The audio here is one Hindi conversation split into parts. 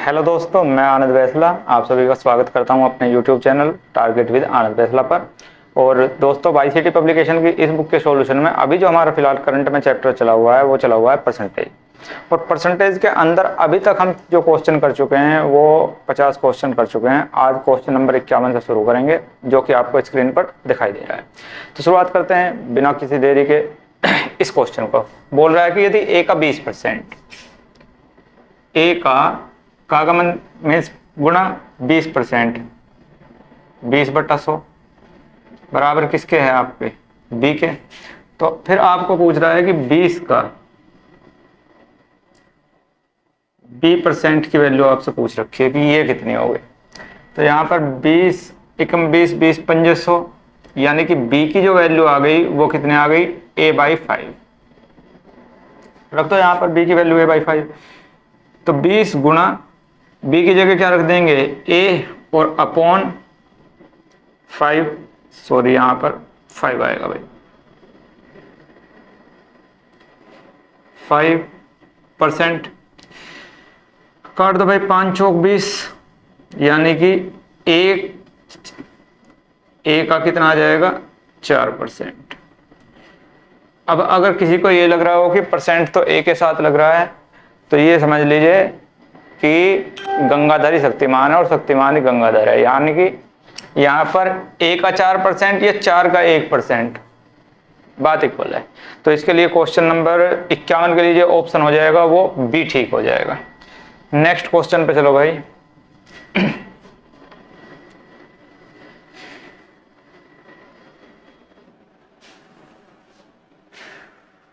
हेलो दोस्तों, मैं आनंद बैसला आप सभी का स्वागत करता हूं अपने यूट्यूब चैनल टारगेट विद आनंद बैसला पर। और दोस्तों, वाईसीटी पब्लिकेशन की इस बुक के सॉल्यूशन में अभी जो हमारा फिलहाल करंट में चैप्टर चला हुआ है वो चला हुआ है परसेंटेज। और परसेंटेज के अंदर अभी तक हम जो क्वेश्चन कर चुके हैं वो 50 क्वेश्चन कर चुके हैं। आज क्वेश्चन नंबर 51 से शुरू करेंगे जो कि आपको स्क्रीन पर दिखाई दे रहा है। तो शुरुआत करते हैं बिना किसी देरी के। इस क्वेश्चन को बोल रहा है कि यदि ए का 20%, ए का मीन्स गुणा 20%, 20/100 बराबर किसके है आपके बी के। तो फिर आपको पूछ रहा है कि 20 का B% की वैल्यू आपसे पूछ रखी है कि ये कितनी होगी। तो यहाँ पर 20 एकम 20 20 500 यानी कि B की जो वैल्यू आ गई वो कितने आ गई A/5। रख दो यहाँ पर B की वैल्यू A/5। तो 20 गुणा B की जगह क्या रख देंगे A और अपॉन 5, सॉरी यहाँ पर 5 आएगा भाई, 5%। काट दो भाई 5 चौक 20 यानी कि ए का कितना आ जाएगा 4%। अब अगर किसी को ये लग रहा हो कि परसेंट तो ए के साथ लग रहा है तो ये समझ लीजिए कि गंगाधर ही शक्तिमान है और शक्तिमान ही गंगाधर है, यानी कि यहाँ पर ए का 4% या 4 का 1%, बात इक्वल है। तो इसके लिए क्वेश्चन नंबर 51 के लिए जो ऑप्शन हो जाएगा वो बी ठीक हो जाएगा। नेक्स्ट क्वेश्चन पे चलो भाई।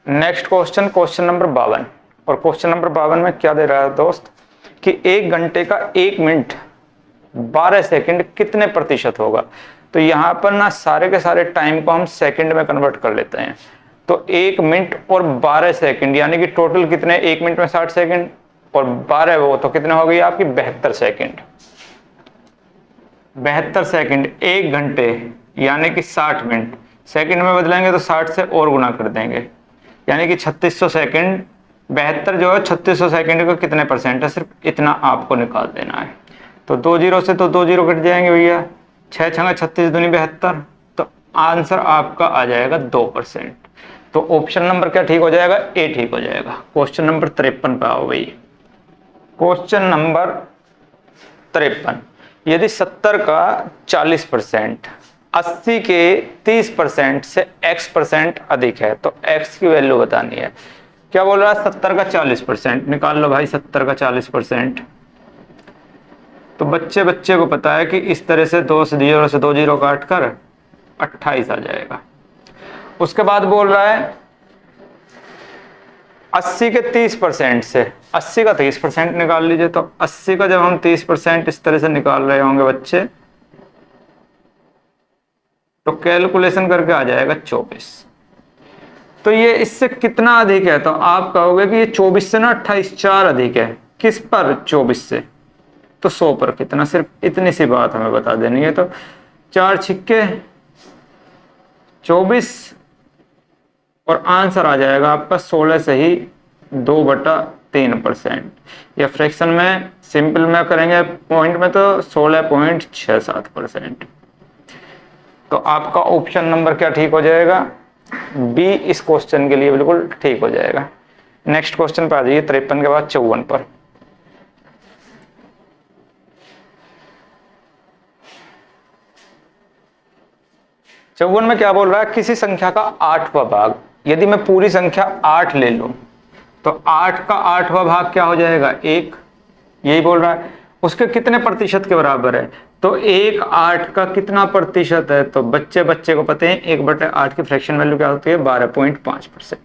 Next question number 52। और क्वेश्चन नंबर 52 में क्या दे रहा है दोस्त कि 1 घंटे का 1 मिनट 12 सेकंड कितने प्रतिशत होगा। तो यहाँ पर ना सारे के सारे टाइम को हम सेकंड में कन्वर्ट कर लेते हैं। तो 1 मिनट और 12 सेकंड यानी कि टोटल कितने, 1 मिनट में 60 सेकंड और 12 वो तो कितने हो गई आपकी 72 सेकंड। 72 सेकंड 1 घंटे यानी कि 60 मिनट, सेकंड में बदलेंगे तो 60 से और गुना कर देंगे यानी कि 3600 सेकंड। 72 जो है 3600 सेकंड का कितने परसेंट है, सिर्फ इतना आपको निकाल देना है। तो 2 जीरो से तो 2 जीरो कट जाएंगे भैया, 6 छंगा 36 दूनी 72, तो आंसर आपका आ जाएगा 2%। तो ऑप्शन नंबर क्या ठीक हो जाएगा, ए ठीक हो जाएगा। क्वेश्चन नंबर 53 पे आओ भाई। क्वेश्चन नंबर 53, यदि 70 का 40% 80 के 30% से x% अधिक है तो x की वैल्यू बतानी है। क्या बोल रहा है 70 का 40%, निकाल लो भाई 70 का 40%। तो बच्चे को पता है कि इस तरह से 2 जीरो से 2 जीरो काट कर 28 आ जाएगा। उसके बाद बोल रहा है 80 के 30% से, 80 का 30% निकाल लीजिए। तो 80 का जब हम 30% इस तरह से निकाल रहे होंगे बच्चे तो कैलकुलेशन करके आ जाएगा 24। तो ये इससे कितना अधिक है, तो आप कहोगे कि ये 24 से ना 28 4 अधिक है। किस पर, 24 से, तो 100 पर कितना, सिर्फ इतनी सी बात हमें बता देनी है। तो 4 छिक्के 24 और आंसर आ जाएगा आपका 16 से ही 2/3%, या फ्रैक्शन में सिंपल में करेंगे पॉइंट में तो 16.67%। तो आपका ऑप्शन नंबर क्या ठीक हो जाएगा, बी इस क्वेश्चन के लिए बिल्कुल ठीक हो जाएगा। नेक्स्ट क्वेश्चन पे आ जाइए 53 के बाद 54 पर। चौवन में क्या बोल रहा है, किसी संख्या का 8वां भाग, यदि मैं पूरी संख्या 8 ले लूं तो 8 का 8वां भाग क्या हो जाएगा 1, यही बोल रहा है। उसके कितने प्रतिशत के बराबर है, तो 1 8 का कितना प्रतिशत है, तो बच्चे को पता है 1/8 की फ्रैक्शन वैल्यू क्या होती है 12.5%।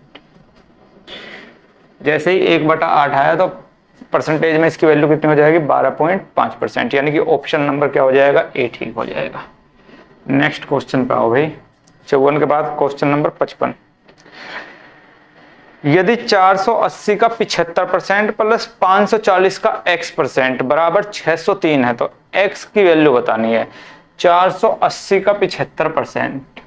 जैसे ही 1/8 आया तो परसेंटेज में इसकी वैल्यू कितनी हो जाएगी 12.5%, यानी कि ऑप्शन नंबर क्या हो जाएगा ए ठीक हो जाएगा। नेक्स्ट क्वेश्चन पे आओ भाई। 54 के बाद क्वेश्चन नंबर 55, यदि 480 का 75% प्लस 540 का x% बराबर 603 है तो x की वैल्यू बतानी है। 480 का 75%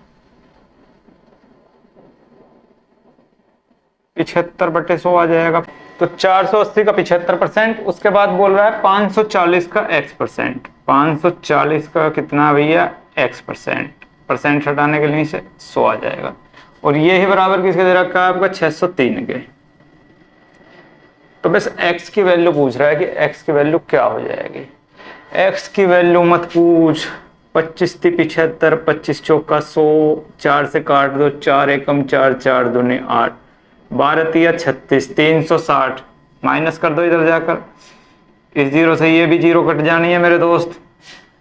75/100 आ जाएगा। तो 480 का 75%, उसके बाद बोल रहा है 540 का x%। 540 का कितना भैया x%, परसेंट हटाने के लिए से 100 आ जाएगा। और ये ही बराबर किसके दे रखा है आपका 603 के। तो बस x की वैल्यू पूछ रहा है कि x की वैल्यू क्या हो जाएगी। x की वैल्यू मत पूछ, 25 × 75, 25 चौका 100, 4 से काट दो, 4 एकम 4, 4 दूनी 8, 12 तिया 36, 360 माइनस कर दो इधर जाकर। इस जीरो से ये भी जीरो कट जानी है मेरे दोस्त।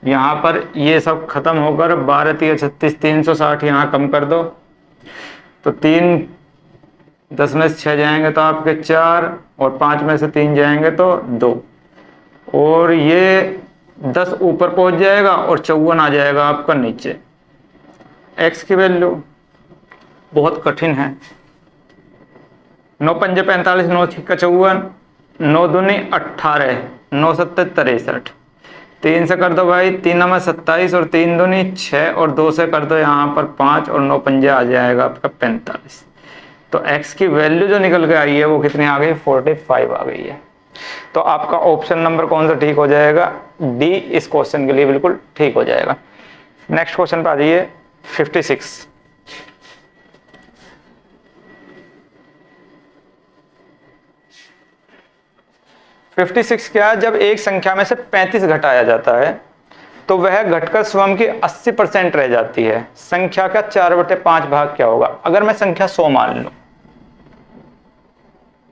यहाँ पर ये सब खत्म होकर 12 तिया 36, 360 यहाँ कम कर दो, तो 3 10 में से 6 जाएंगे तो आपके 4, और 5 में से 3 जाएंगे तो 2, और ये 10 ऊपर पहुंच जाएगा और 54 आ जाएगा आपका नीचे। x की वैल्यू बहुत कठिन है। 9 पंजे 45, 9 छिक्का 54, 9 दूनी 18, 9 सत्ते 63, 3 से कर दो भाई, 3 में 27 और 3 दूनी 6, और 2 से कर दो यहाँ पर 5, और 9 पंजे आ जाएगा आपका 45। तो x की वैल्यू जो निकल के आई है वो कितनी आ गई, 45 आ गई है। तो आपका ऑप्शन नंबर कौन सा ठीक हो जाएगा, डी इस क्वेश्चन के लिए बिल्कुल ठीक हो जाएगा। नेक्स्ट क्वेश्चन पे आ जाइए 56। क्या है, जब एक संख्या में से 35 घटाया जाता है तो वह घटकर स्वयं की 80% रह जाती है। संख्या का 4/5 भाग क्या होगा। अगर मैं संख्या 100 मान लूं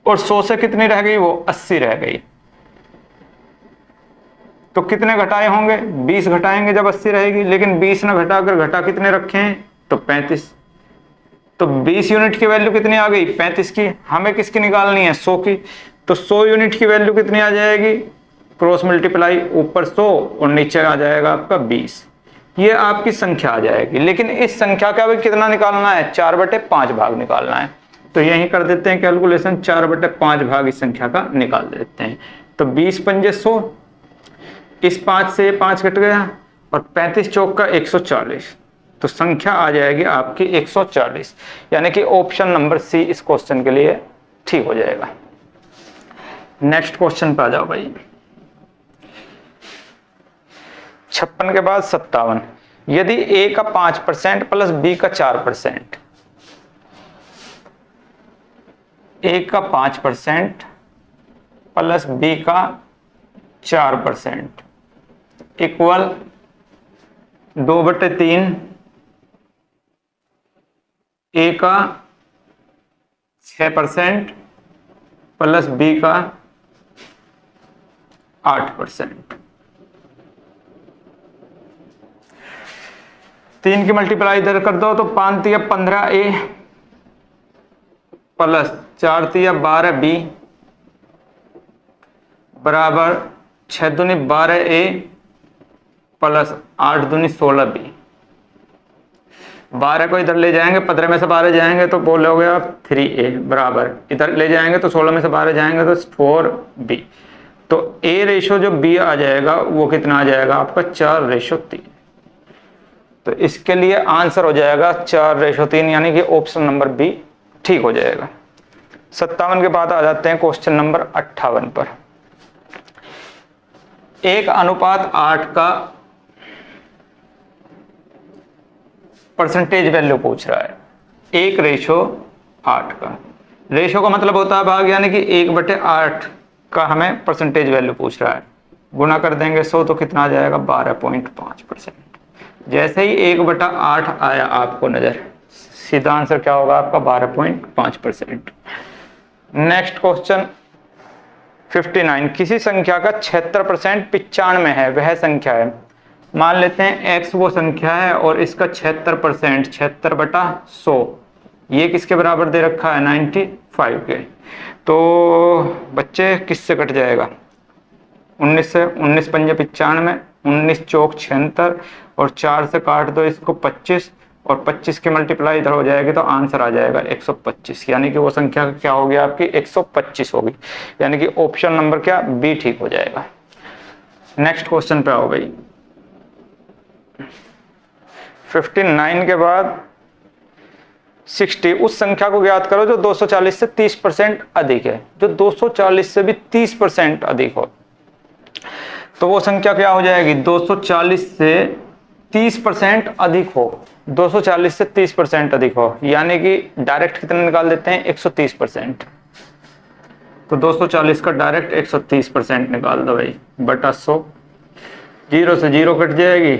और 100 से कितनी रह गई, वो 80 रह गई, तो कितने घटाए होंगे, 20 घटाएंगे जब 80 रहेगी। लेकिन 20 ना घटाकर घटा कितने रखे हैं, तो 35। तो 20 यूनिट की वैल्यू कितनी आ गई, 35 की। हमें किसकी निकालनी है, 100 की। तो 100 यूनिट की वैल्यू कितनी आ जाएगी, क्रॉस मल्टीप्लाई, ऊपर 100 और नीचे आ जाएगा आपका 20। ये आपकी संख्या आ जाएगी। लेकिन इस संख्या का भी कितना निकालना है, 4/5 भाग निकालना है। तो यही कर देते हैं कैलकुलेशन, 4/5 भाग इस संख्या का निकाल देते हैं। तो 20 पंजे 100, इस 5 से 5 कट गया, और 35 चौक का 140, तो संख्या आ जाएगी आपकी 140। यानी कि ऑप्शन नंबर सी इस क्वेश्चन के लिए ठीक हो जाएगा। नेक्स्ट क्वेश्चन पे आ जाओ भाई। 56 के बाद 57। यदि a का 5% प्लस b का 4%, a का 5% प्लस b का 4% इक्वल 2/3, a का 6% प्लस b का 8%। 3 की मल्टीप्लाई इधर कर दो तो 5 तिया 15a प्लस 4 तिया 12b बराबर 6 दूनी 12a प्लस 8 दूनी 16b। 12 को इधर ले जाएंगे, 15 में से 12 जाएंगे तो बोलोगे आप 3a बराबर, इधर ले जाएंगे तो 16 में से 12 जाएंगे तो 4b। तो a रेशो जो b आ जाएगा वो कितना आ जाएगा आपका 4:3। तो इसके लिए आंसर हो जाएगा 4:3, यानी कि ऑप्शन नंबर बी ठीक हो जाएगा। 57 के बाद आ जाते हैं क्वेश्चन नंबर 58 पर। 1:8 का परसेंटेज वैल्यू पूछ रहा है। 1:8 का रेशो का मतलब होता है भाग, यानी कि 1/8 का हमें परसेंटेज वैल्यू पूछ रहा है। गुना कर देंगे 100 तो कितना आ जाएगा 12.5%। जैसे ही 1/8 आया आपको नजर, सीधा आंसर क्या होगा आपका 12.5%। Next question 59। किसी संख्या का 76% 95 है, वह संख्या है। मान लेते हैं x वो संख्या है और इसका 76%, 76/100, ये किसके बराबर दे रखा है 95 के। तो बच्चे किससे कट जाएगा, 19 से, 19 पंजे 95, 19 चौक 76, और 4 से काट दो इसको 25, और 25 की मल्टीप्लाई इधर हो जाएगी तो आंसर आ जाएगा 125। यानी कि वो संख्या क्या होगी आपकी 125 होगी। यानी कि ऑप्शन नंबर क्या बी ठीक हो जाएगा। नेक्स्ट क्वेश्चन पे आओ भाई। 59 के बाद 60 उस संख्या को ज्ञात करो जो 240 से 30% अधिक है, जो 240 से भी 30% अधिक हो। तो वो संख्या क्या हो जाएगी, 240 से 30% अधिक हो, 240 से 30% अधिक हो, यानी कि डायरेक्ट कितना निकाल देते हैं 130%। तो 240 का डायरेक्ट 130% निकाल दो भाई, बटा 100, 0 से 0 कट जाएगी,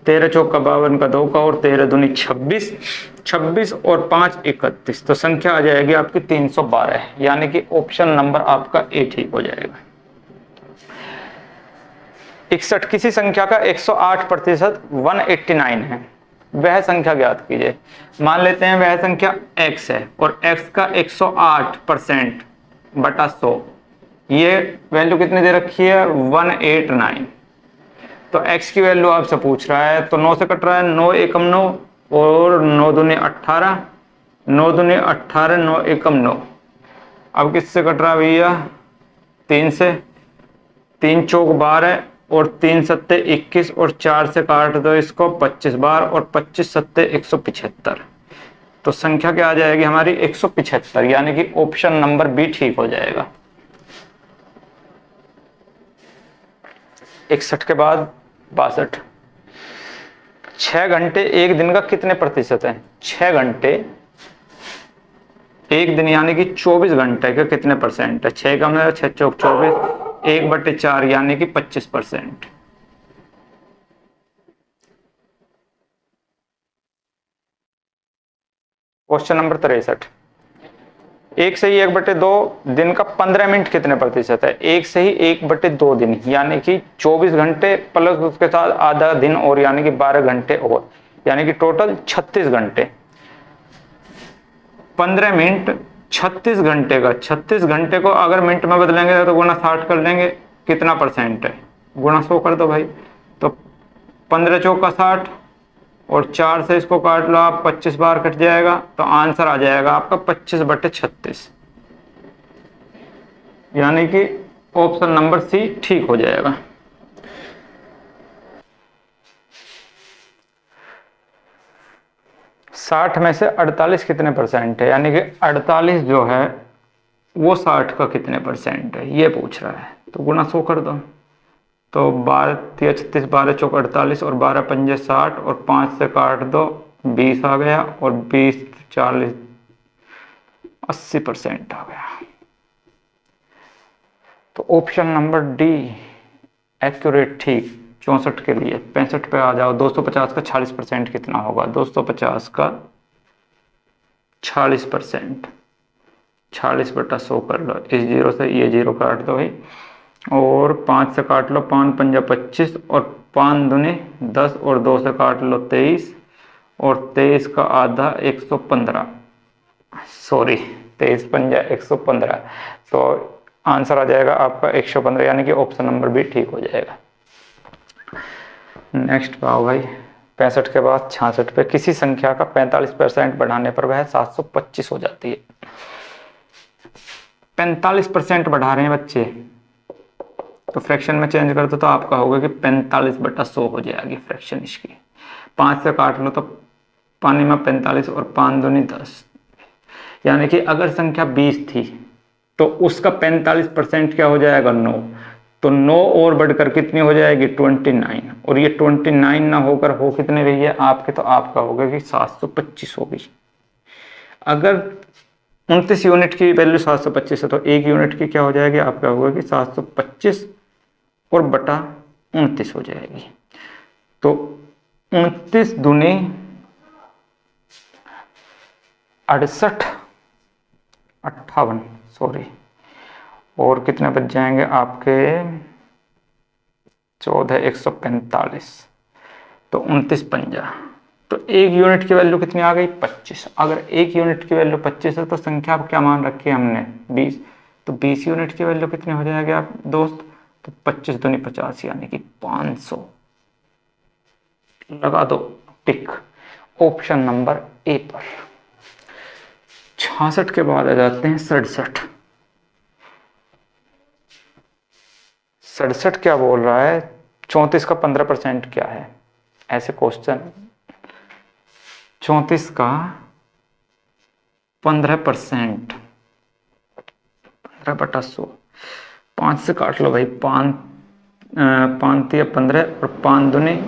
13 चौका 52 का 2 का और 13 दूनी 26, 26 और 5 31, तो संख्या आ जाएगी आपकी 312, यानी कि ऑप्शन नंबर आपका ए ठीक हो जाएगा। 61 किसी संख्या का 108% 189 है, वह संख्या ज्ञात कीजिए। मान लेते हैं वह संख्या x है और x का 108% बटा 100, ये वैल्यू कितनी दे रखी है 189। तो x की वैल्यू आपसे पूछ रहा है, तो 9 से कट रहा है, 9 एकम 9 और 9 दूनी 18, 9 दूनी 18, 9 एकम 9। अब किससे कट रहा है भैया, 3 से, 3 चौक 12 और 3 सत्ते 21 और 4 से काट दो इसको 25 बार और 25 सत्ते 175, तो संख्या क्या आ जाएगी हमारी 175, यानी कि ऑप्शन नंबर बी ठीक हो जाएगा। 61 के बाद 62, 6 घंटे एक दिन का कितने प्रतिशत है, 6 घंटे एक दिन यानी कि 24 घंटे का कितने परसेंट है, 6 का मतलब 6 चौक 24, 1/4 यानी कि 25%। क्वेश्चन नंबर 63, 1 से ही 1/2 दिन का 15 मिनट कितने प्रतिशत है, 1 से ही 1/2 दिन यानी कि 24 घंटे प्लस उसके साथ आधा दिन और यानी कि 12 घंटे और, यानी कि टोटल 36 घंटे। 15 मिनट 36 घंटे का, 36 घंटे को अगर मिनट में बदलेंगे तो गुना 60 कर लेंगे, कितना परसेंट है, गुना 100 कर दो भाई, तो 15 चौका 60 और 4 से इसको काट लो आप, 25 बार कट जाएगा, तो आंसर आ जाएगा आपका 25/36, यानी कि ऑप्शन नंबर सी ठीक हो जाएगा। साठ में से 48 कितने परसेंट है, यानी कि 48 जो है वो 60 का कितने परसेंट है ये पूछ रहा है, तो गुना 100 कर दो, तो 12 36, 12 चौक 48 और 12 पंजे 60 और 5 से काट दो 20 आ गया और 20 40 80% आ गया। तो ऑप्शन नंबर डी एक्यूरेट ठीक 64 के लिए। 65 पे आ जाओ, 250 का 40% कितना होगा, 250 का 40%, 40/100 कर लो, इस 0 से ये 0 काट दो भाई और 5 से काट लो, 5 पंजा 25 और 5 दूनी 10 और 2 से काट लो 23 और 23 का आधा 115, सॉरी 23 पंजा 115, तो आंसर आ जाएगा आपका 115, यानी कि ऑप्शन नंबर बी ठीक हो जाएगा। नेक्स्ट पे आओ भाई, 65 के बाद 66 पे, किसी संख्या का 45% बढ़ाने पर वह 725 हो जाती है। 45% बढ़ा रहे हैं बच्चे, तो फ्रैक्शन में चेंज कर दो तो आपका होगा कि 45/100 हो जाएगी फ्रैक्शन इसकी। 5 से काट लो तो पानी में 45 और 5 दूनी 10, यानी कि अगर संख्या 20 थी तो उसका 45% क्या हो जाएगा 9, तो 9 और बढ़कर कितनी हो जाएगी 29, और ये 29 ना होकर हो कितने रही है आपके, तो आपका होगा कि 725 होगी। अगर 29 यूनिट की वैल्यू 725 है तो 1 यूनिट की क्या हो जाएगी आपका होगा कि 725 और बटा 29 हो जाएगी, तो 29 दूनी 68 58 सॉरी, और कितने बच जाएंगे आपके 14 145, तो 29 पंजा, तो 1 यूनिट की वैल्यू कितनी आ गई 25। अगर 1 यूनिट की वैल्यू 25 है तो संख्या क्या मान रखी है हमने 20, तो 20 यूनिट की वैल्यू कितनी हो जाएगी आप दोस्त, तो 25 दूनी 50 यानी कि 500, लगा दो टिक ऑप्शन नंबर ए पर। 66 के बाद आ जाते हैं 67। 67 क्या बोल रहा है, 34 का 15% क्या है, ऐसे क्वेश्चन 34 का 15%, 15/100, 5 से काट लो भाई, 5 5 15 और 5 दूनी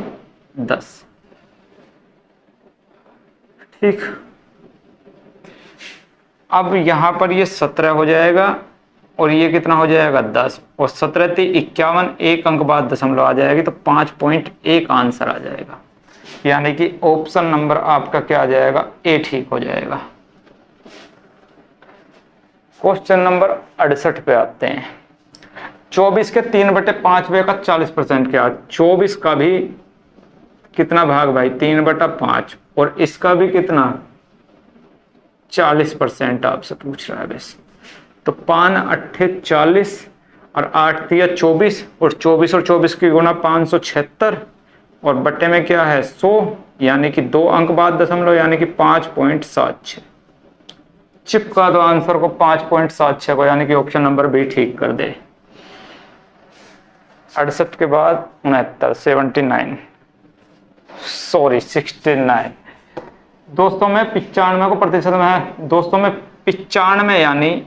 10। ठीक, अब यहां पर ये 17 हो जाएगा और ये कितना हो जाएगा 10, और 17 × 51, एक अंक बाद दशमलव आ जाएगी, तो 5.1 आंसर आ जाएगा। यानी कि ऑप्शन नंबर आपका क्या आ जाएगा, ए ठीक हो जाएगा। क्वेश्चन नंबर 68 पे आते हैं। 24 के 3/5 का 40% क्या, 24 का भी कितना भाग भाई, 3/5, और इसका भी कितना 40% आपसे पूछ रहा है बस। तो 5 8 40 और 8 3 24, और 24 और 24 की गुना 576, और बट्टे में क्या है 100, यानी कि 2 अंक बाद दशमलव, यानी कि 5.76। चिपका दो आंसर को 5.76 को, यानी कि ऑप्शन नंबर बी ठीक कर दे। 68 के बाद 69 69 दोस्तों में 95 को प्रतिशत में है। दोस्तों में 95 यानी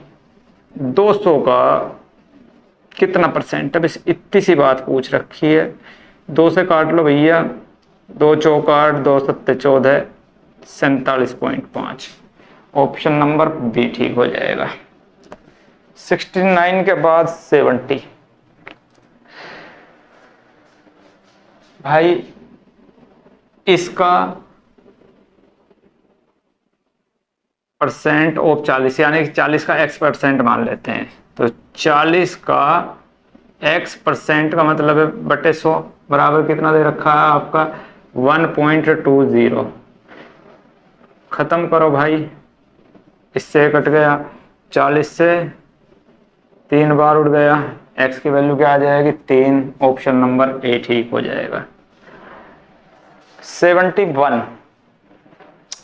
200 का कितना परसेंट है, बस इतनी सी बात पूछ रखी है। 2 से काट लो भैया, 2 चौक 8, 2 7 14, 47.5। ऑप्शन नंबर बी ठीक हो जाएगा। 69 के बाद 70 भाई, इसका परसेंट ऑफ 40, यानी कि 40 का x% मान लेते हैं। तो 40 का x% का मतलब है बटे 100 बराबर कितना दे रखा है आपका 1.20। खत्म करो भाई, इससे कट गया, 40 से 3 बार उड़ गया, x की वैल्यू क्या आ जाएगी 3। ऑप्शन नंबर ए ठीक हो जाएगा। 71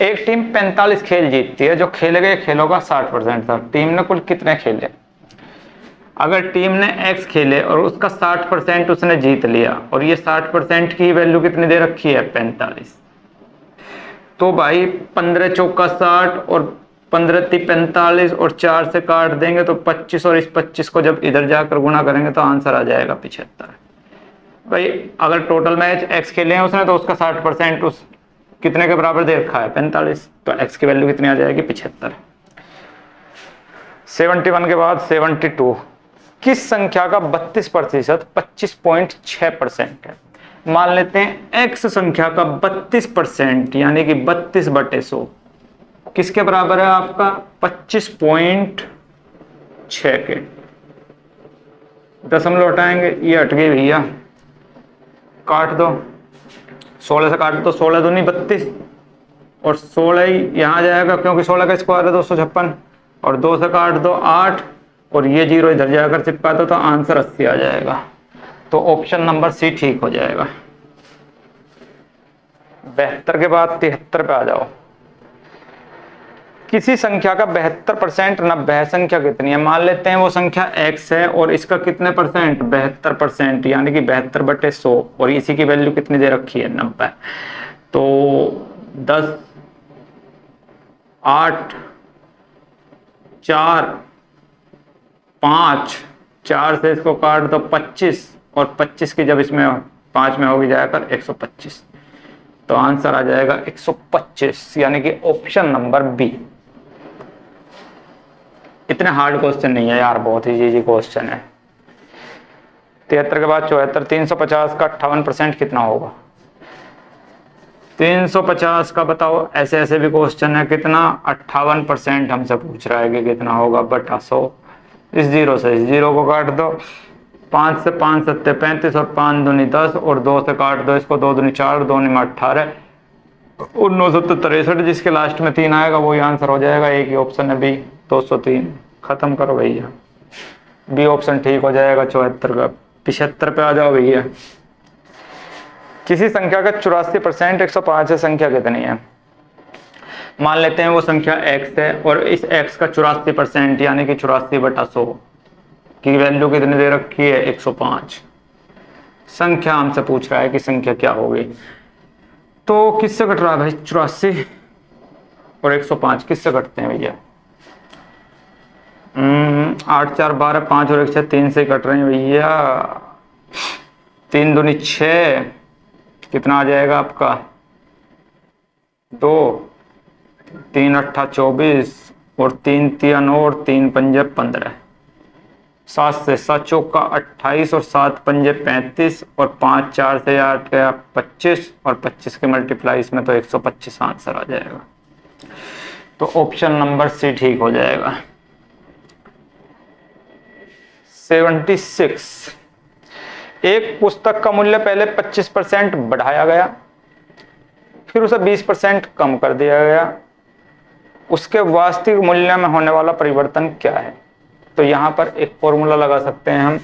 एक टीम 45 खेल जीतती है, जो खेले गए खेलों का 60% था। टीम ने कुल कितने खेले, अगर टीम ने x खेले और उसका 60% उसने जीत लिया, और ये 60% की वैल्यू कितनी दे रखी है 45, तो भाई 15 चौका 60 और 15 × 45 और 4 से काट देंगे तो 25, और इस 25 को जब इधर जाकर गुणा करेंगे तो आंसर आ जाएगा 75। भाई अगर टोटल मैच x खेले हैं उसने, तो उसका 60% उस कितने के बराबर दे रखा है 45, तो x की वैल्यू कितनी आ जाएगी 75। 71 के बाद 72 किस संख्या का 32% 25.6% है। मान लेते हैं x संख्या का 32% यानी कि 32/100 किसके बराबर है आपका 25.6 के। दशमलव हटाएंगे, ये हट गई भैया, काट दो, 16 से काट दो, 16 दूनी 32, और 16 ही यहाँ जाएगा क्योंकि 16 का स्क्वायर है 256, और 2 से काट दो 8, और ये 0 इधर जाकर चिपका दो तो आंसर 80 आ जाएगा। तो ऑप्शन नंबर सी ठीक हो जाएगा। 72 के बाद 73 पे आ जाओ। किसी संख्या का 72% 90 संख्या कितनी है। मान लेते हैं वो संख्या x है और इसका कितने परसेंट 72%, यानी कि 72/100, और इसी की वैल्यू कितनी दे रखी है 90। तो 10 8 4 5, 4 से इसको काट दो 25, और 25 की जब इसमें 5 में होगी जाकर 125, तो आंसर आ जाएगा 125, यानी कि ऑप्शन नंबर बी। इतने हार्ड क्वेश्चन नहीं है यार, बहुत ही इजी क्वेश्चन है। 73 के बाद 74 350 का 58% कितना होगा। 350 का बताओ, ऐसे ऐसे भी क्वेश्चन है कितना 58% हमसे पूछ रहा है कि कितना होगा बटा 100। इस 0 से इस 0 को काट दो, 5 से 5 7 35, और 5 दूनी 10, और 2 से काट दो इसको, 2 दूनी 4, 2 में 18, और 9 7 63, जिसके लास्ट में 3 आएगा वही आंसर हो जाएगा। एक ही ऑप्शन है बी 203। खत्म करो भैया, बी ऑप्शन ठीक हो जाएगा 74 का। 75 पे आ जाओ भैया। किसी संख्या का 84% 105 है, संख्या कितनी है। मान लेते हैं वो संख्या x है और इस x का 84% यानी कि 84/100 की वैल्यू कितनी दे रखी है 105। संख्या हमसे पूछ रहा है कि संख्या क्या होगी। तो किससे कट रहा है भाई 84 और 105 किससे कटते हैं भैया 8 4 12, 5 और 1 6, 3 से कट रहे हैं भैया। 3 दूनी 6, कितना आ जाएगा आपका 2, 3 8 24 और 3 3 9 और 3 पंजे 15। 7 से 7 चौका 28 और 7 पंजे 35 और 5 4 से 8 गया 25 और 25 के मल्टीप्लाई इसमें तो 125 आंसर आ जाएगा। तो ऑप्शन नंबर सी ठीक हो जाएगा। 76, एक पुस्तक का मूल्य पहले 25% बढ़ाया गया, फिर उसे 20% कम कर दिया गया, उसके वास्तविक मूल्य में होने वाला परिवर्तन क्या है? तो यहां पर एक फॉर्मूला लगा सकते हैं हम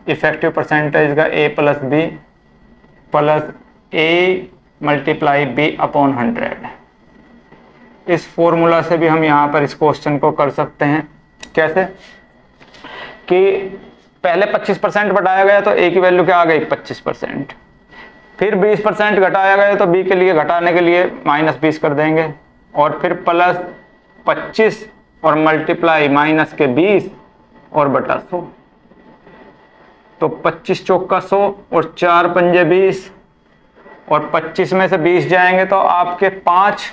इफेक्टिव परसेंटेज का, a plus B plus A multiply B upon 100। इस फॉर्मूला से भी हम यहां पर इस क्वेश्चन को कर सकते हैं। कैसे कि पहले 25% बढ़ाया गया तो a की वैल्यू क्या आ गई 25%, फिर 20% घटाया गया तो b के लिए घटाने के लिए -20 कर देंगे, और फिर प्लस 25 और मल्टीप्लाई माइनस के 20 और बटा 100। तो 25 चौका 100 और 4 पंजे 20 और 25 में से 20 जाएंगे तो आपके 5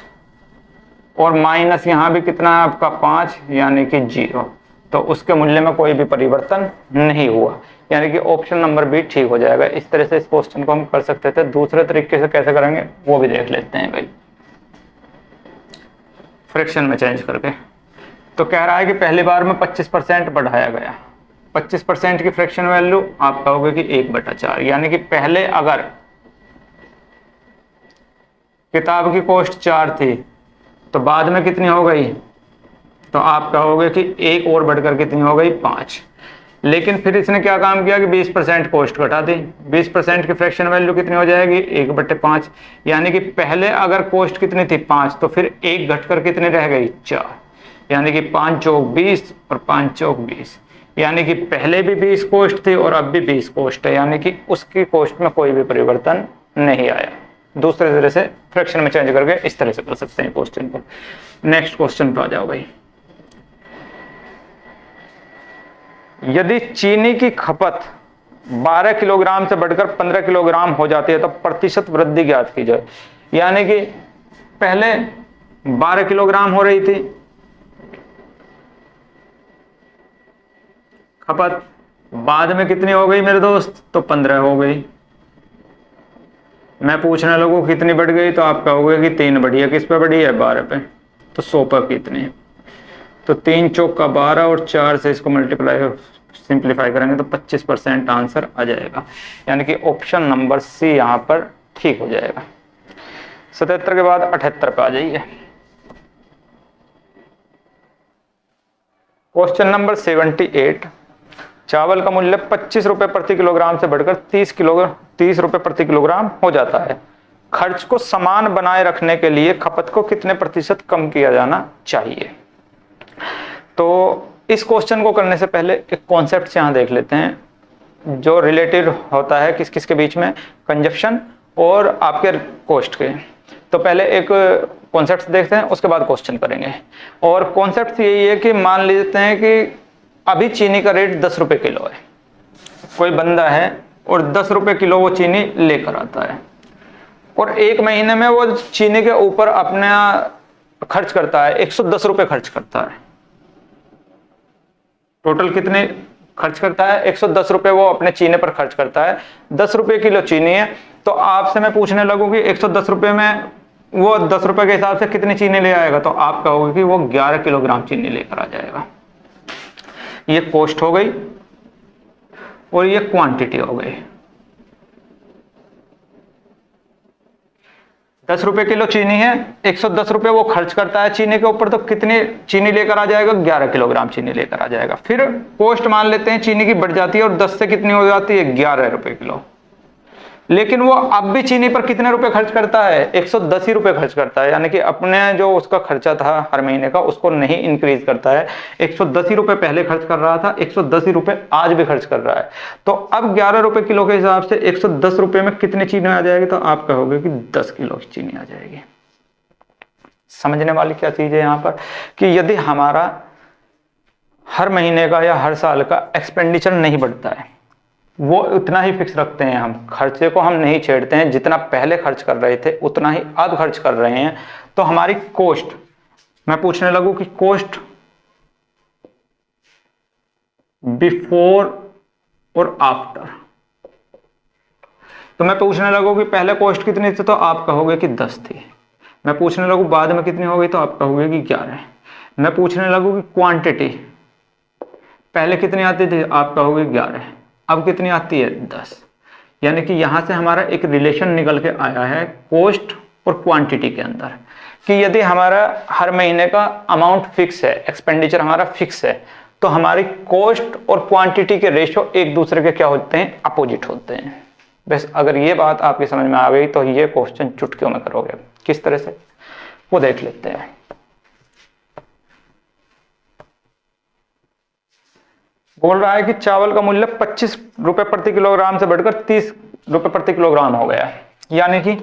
और माइनस यहाँ भी कितना है आपका 5 यानी कि 0। तो उसके मूल्य में कोई भी परिवर्तन नहीं हुआ, यानी कि ऑप्शन नंबर बी ठीक हो जाएगा। इस तरह से इस क्वेश्चन को हम कर सकते थे। दूसरे तरीके से कैसे करेंगे वो भी देख लेते हैं भाई, फ्रैक्शन में चेंज करके। तो कह रहा है कि पहली बार में 25% बढ़ाया गया, 25% की फ्रैक्शन वैल्यू आप कहोगे कि 1/4, यानी कि पहले अगर किताब की कॉस्ट 4 थी तो बाद में कितनी हो गई, तो आप कहोगे कि 1 और बढ़कर कितनी हो गई 5। लेकिन फिर इसने क्या काम किया कि 20% कॉस्ट घटा दी, 20% की फ्रैक्शन वैल्यू कितनी हो जाएगी 1/5, यानी कि पहले अगर कॉस्ट कितनी थी 5 तो फिर 1 घटकर कितनी रह गई 4, यानी कि 5 चौक 20 और 5 चौक 20, यानी कि पहले भी 20 कॉस्ट थी और अब भी 20 कॉस्ट है, यानी कि उसकी कॉस्ट में कोई भी परिवर्तन नहीं आया। दूसरे तरह से फ्रैक्शन में चेंज करके इस तरह से कर सकते हैं क्वेश्चन को। नेक्स्ट क्वेश्चन पे आ जाओ भाई। यदि चीनी की खपत 12 किलोग्राम से बढ़कर 15 किलोग्राम हो जाती है तो प्रतिशत वृद्धि ज्ञात की जाए। यानी कि पहले 12 किलोग्राम हो रही थी खपत, बाद में कितनी हो गई मेरे दोस्त, तो 15 हो गई। मैं पूछने लगूं कितनी बढ़ गई तो आप कहोगे कि 3 बढ़ी है। किस पे बढ़ी है 12 पे, तो 100 पर कितनी है, तो 3 चौका 12 और 4 से इसको मल्टीप्लाई सिंप्लीफाई करेंगे तो 25% आंसर आ जाएगा, यानी कि ऑप्शन नंबर सी यहां पर ठीक हो जाएगा। 77 के बाद 78 पे आ जाइए। क्वेश्चन नंबर 78, चावल का मूल्य 25 रुपए प्रति किलोग्राम से बढ़कर 30 रुपए प्रति किलोग्राम हो जाता है। खर्च को समान बनाए रखने के लिए खपत को कितने प्रतिशत कम किया जाना चाहिए? तो इस क्वेश्चन को करने से पहले एक कॉन्सेप्ट यहां देख लेते हैं जो रिलेटेड होता है किस किस के बीच में, कंजप्शन और आपके कॉस्ट के। तो पहले एक कॉन्सेप्ट देखते हैं, उसके बाद क्वेश्चन करेंगे। और कॉन्सेप्ट यही है कि मान लेते हैं कि अभी चीनी का रेट 10 रुपए किलो है, कोई बंदा है और 10 रुपए किलो वो चीनी लेकर आता है और 1 महीने में वो चीनी के ऊपर अपना खर्च करता है 110 रुपए खर्च करता है। टोटल कितने खर्च करता है 110 रुपए वो अपने चीनी पर खर्च करता है। 10 रुपए किलो चीनी है, तो आपसे मैं पूछने लगूं कि 110 रुपए में वो 10 रुपए के हिसाब से कितनी चीनी ले आएगा, तो आप कहोगे कि वो 11 किलोग्राम चीनी लेकर आ जाएगा। ये कॉस्ट हो गई और ये क्वांटिटी हो गई। 10 रुपए किलो चीनी है, 110 रुपए वो खर्च करता है चीनी के ऊपर, तो कितनी चीनी लेकर आ जाएगा 11 किलोग्राम चीनी लेकर आ जाएगा। फिर कॉस्ट मान लेते हैं चीनी की बढ़ जाती है और 10 से कितनी हो जाती है 11 रुपए किलो, लेकिन वो अब भी चीनी पर कितने रुपए खर्च करता है 110 ही रुपए खर्च करता है, यानी कि अपने जो उसका खर्चा था हर महीने का उसको नहीं इंक्रीज करता है। 110 ही रुपए पहले खर्च कर रहा था, 110 ही रुपए आज भी खर्च कर रहा है। तो अब 11 रुपए किलो के हिसाब से 110 रुपए में कितनी चीनी आ जाएगी, तो आप कहोगे कि 10 किलो की चीनी आ जाएगी। समझने वाली क्या चीज है यहाँ पर कि यदि हमारा हर महीने का या हर साल का एक्सपेंडिचर नहीं बढ़ता है, वो उतना ही फिक्स रखते हैं। हम खर्चे को हम नहीं छेड़ते हैं, जितना पहले खर्च कर रहे थे उतना ही अब खर्च कर रहे हैं। तो हमारी कोस्ट, मैं पूछने लगूं कि कोस्ट बिफोर और आफ्टर, तो मैं पूछने लगूं कि पहले कॉस्ट कितनी थी तो आप कहोगे कि 10 थी। मैं पूछने लगूं बाद में कितनी हो गई तो आप कहोगे कि 11। मैं पूछने लगूं कि क्वांटिटी पहले कितनी आती थी, आप कहोगे 11, अब कितनी आती है 10। यानी कि यहां से हमारा एक रिलेशन निकल के आया है कॉस्ट और क्वांटिटी के अंदर, कि यदि हमारा हर महीने का अमाउंट फिक्स है, एक्सपेंडिचर हमारा फिक्स है, तो हमारी कॉस्ट और क्वांटिटी के रेशो एक दूसरे के क्या होते हैं, अपोजिट होते हैं। बस अगर ये बात आपकी समझ में आ गई तो ये क्वेश्चन चुटकियों में करोगे। किस तरह से, वो देख लेते हैं। बोल रहा है कि चावल का मूल्य 25 रुपए प्रति किलोग्राम से बढ़कर 30 रुपए प्रति किलोग्राम हो गया। यानी कि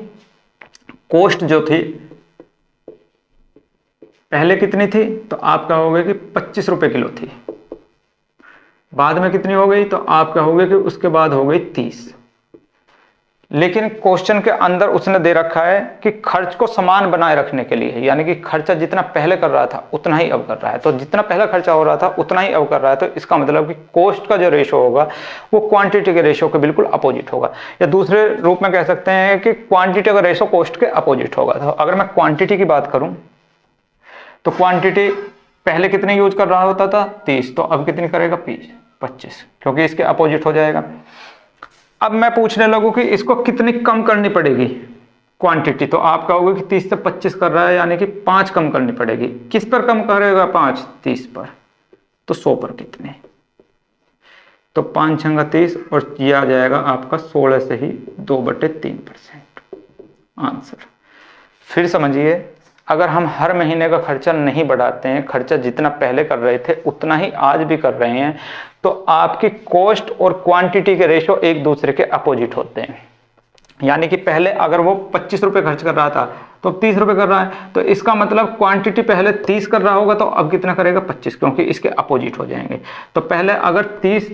कॉस्ट जो थी पहले कितनी थी, तो आप कहोगे कि 25 रुपए किलो थी, बाद में कितनी हो गई, तो आप कहोगे कि उसके बाद हो गई 30। लेकिन क्वेश्चन के अंदर उसने दे रखा है कि खर्च को समान बनाए रखने के लिए, यानी कि खर्चा जितना पहले कर रहा था उतना ही अब कर रहा है। तो जितना पहले खर्चा हो रहा था उतना ही अब कर रहा है, तो इसका मतलब कि कॉस्ट का जो रेशो होगा वो क्वांटिटी के रेशो के बिल्कुल अपोजिट होगा। या दूसरे रूप में कह सकते हैं कि क्वांटिटी का रेशो कॉस्ट के अपोजिट होगा। तो अगर मैं क्वांटिटी की बात करूं तो क्वांटिटी पहले कितने यूज कर रहा होता था, 30, तो अब कितनी करेगा, 25, क्योंकि इसके अपोजिट हो जाएगा। अब मैं पूछने लगूं कि इसको कितनी कम करनी पड़ेगी क्वांटिटी, तो आप कहोगे कि 30 से 25 कर रहा है, यानी कि 5 कम करनी पड़ेगी। किस पर कम करेगा 5, 30 पर, तो 100 पर कितने, तो 5 छंगा 30, और ये आ जाएगा आपका 16 से ही 2/3% आंसर। फिर समझिए, अगर हम हर महीने का खर्चा नहीं बढ़ाते हैं, खर्चा जितना पहले कर रहे थे उतना ही आज भी कर रहे हैं, तो आपकी कॉस्ट और क्वांटिटी के रेशो एक दूसरे के अपोजिट होते हैं। यानी कि पहले अगर वो 25 रुपए खर्च कर रहा था तो अब 30 रुपए कर रहा है, तो इसका मतलब क्वांटिटी पहले 30 कर रहा होगा तो अब कितना करेगा, 25, क्योंकि इसके अपोजिट हो जाएंगे। तो पहले अगर 30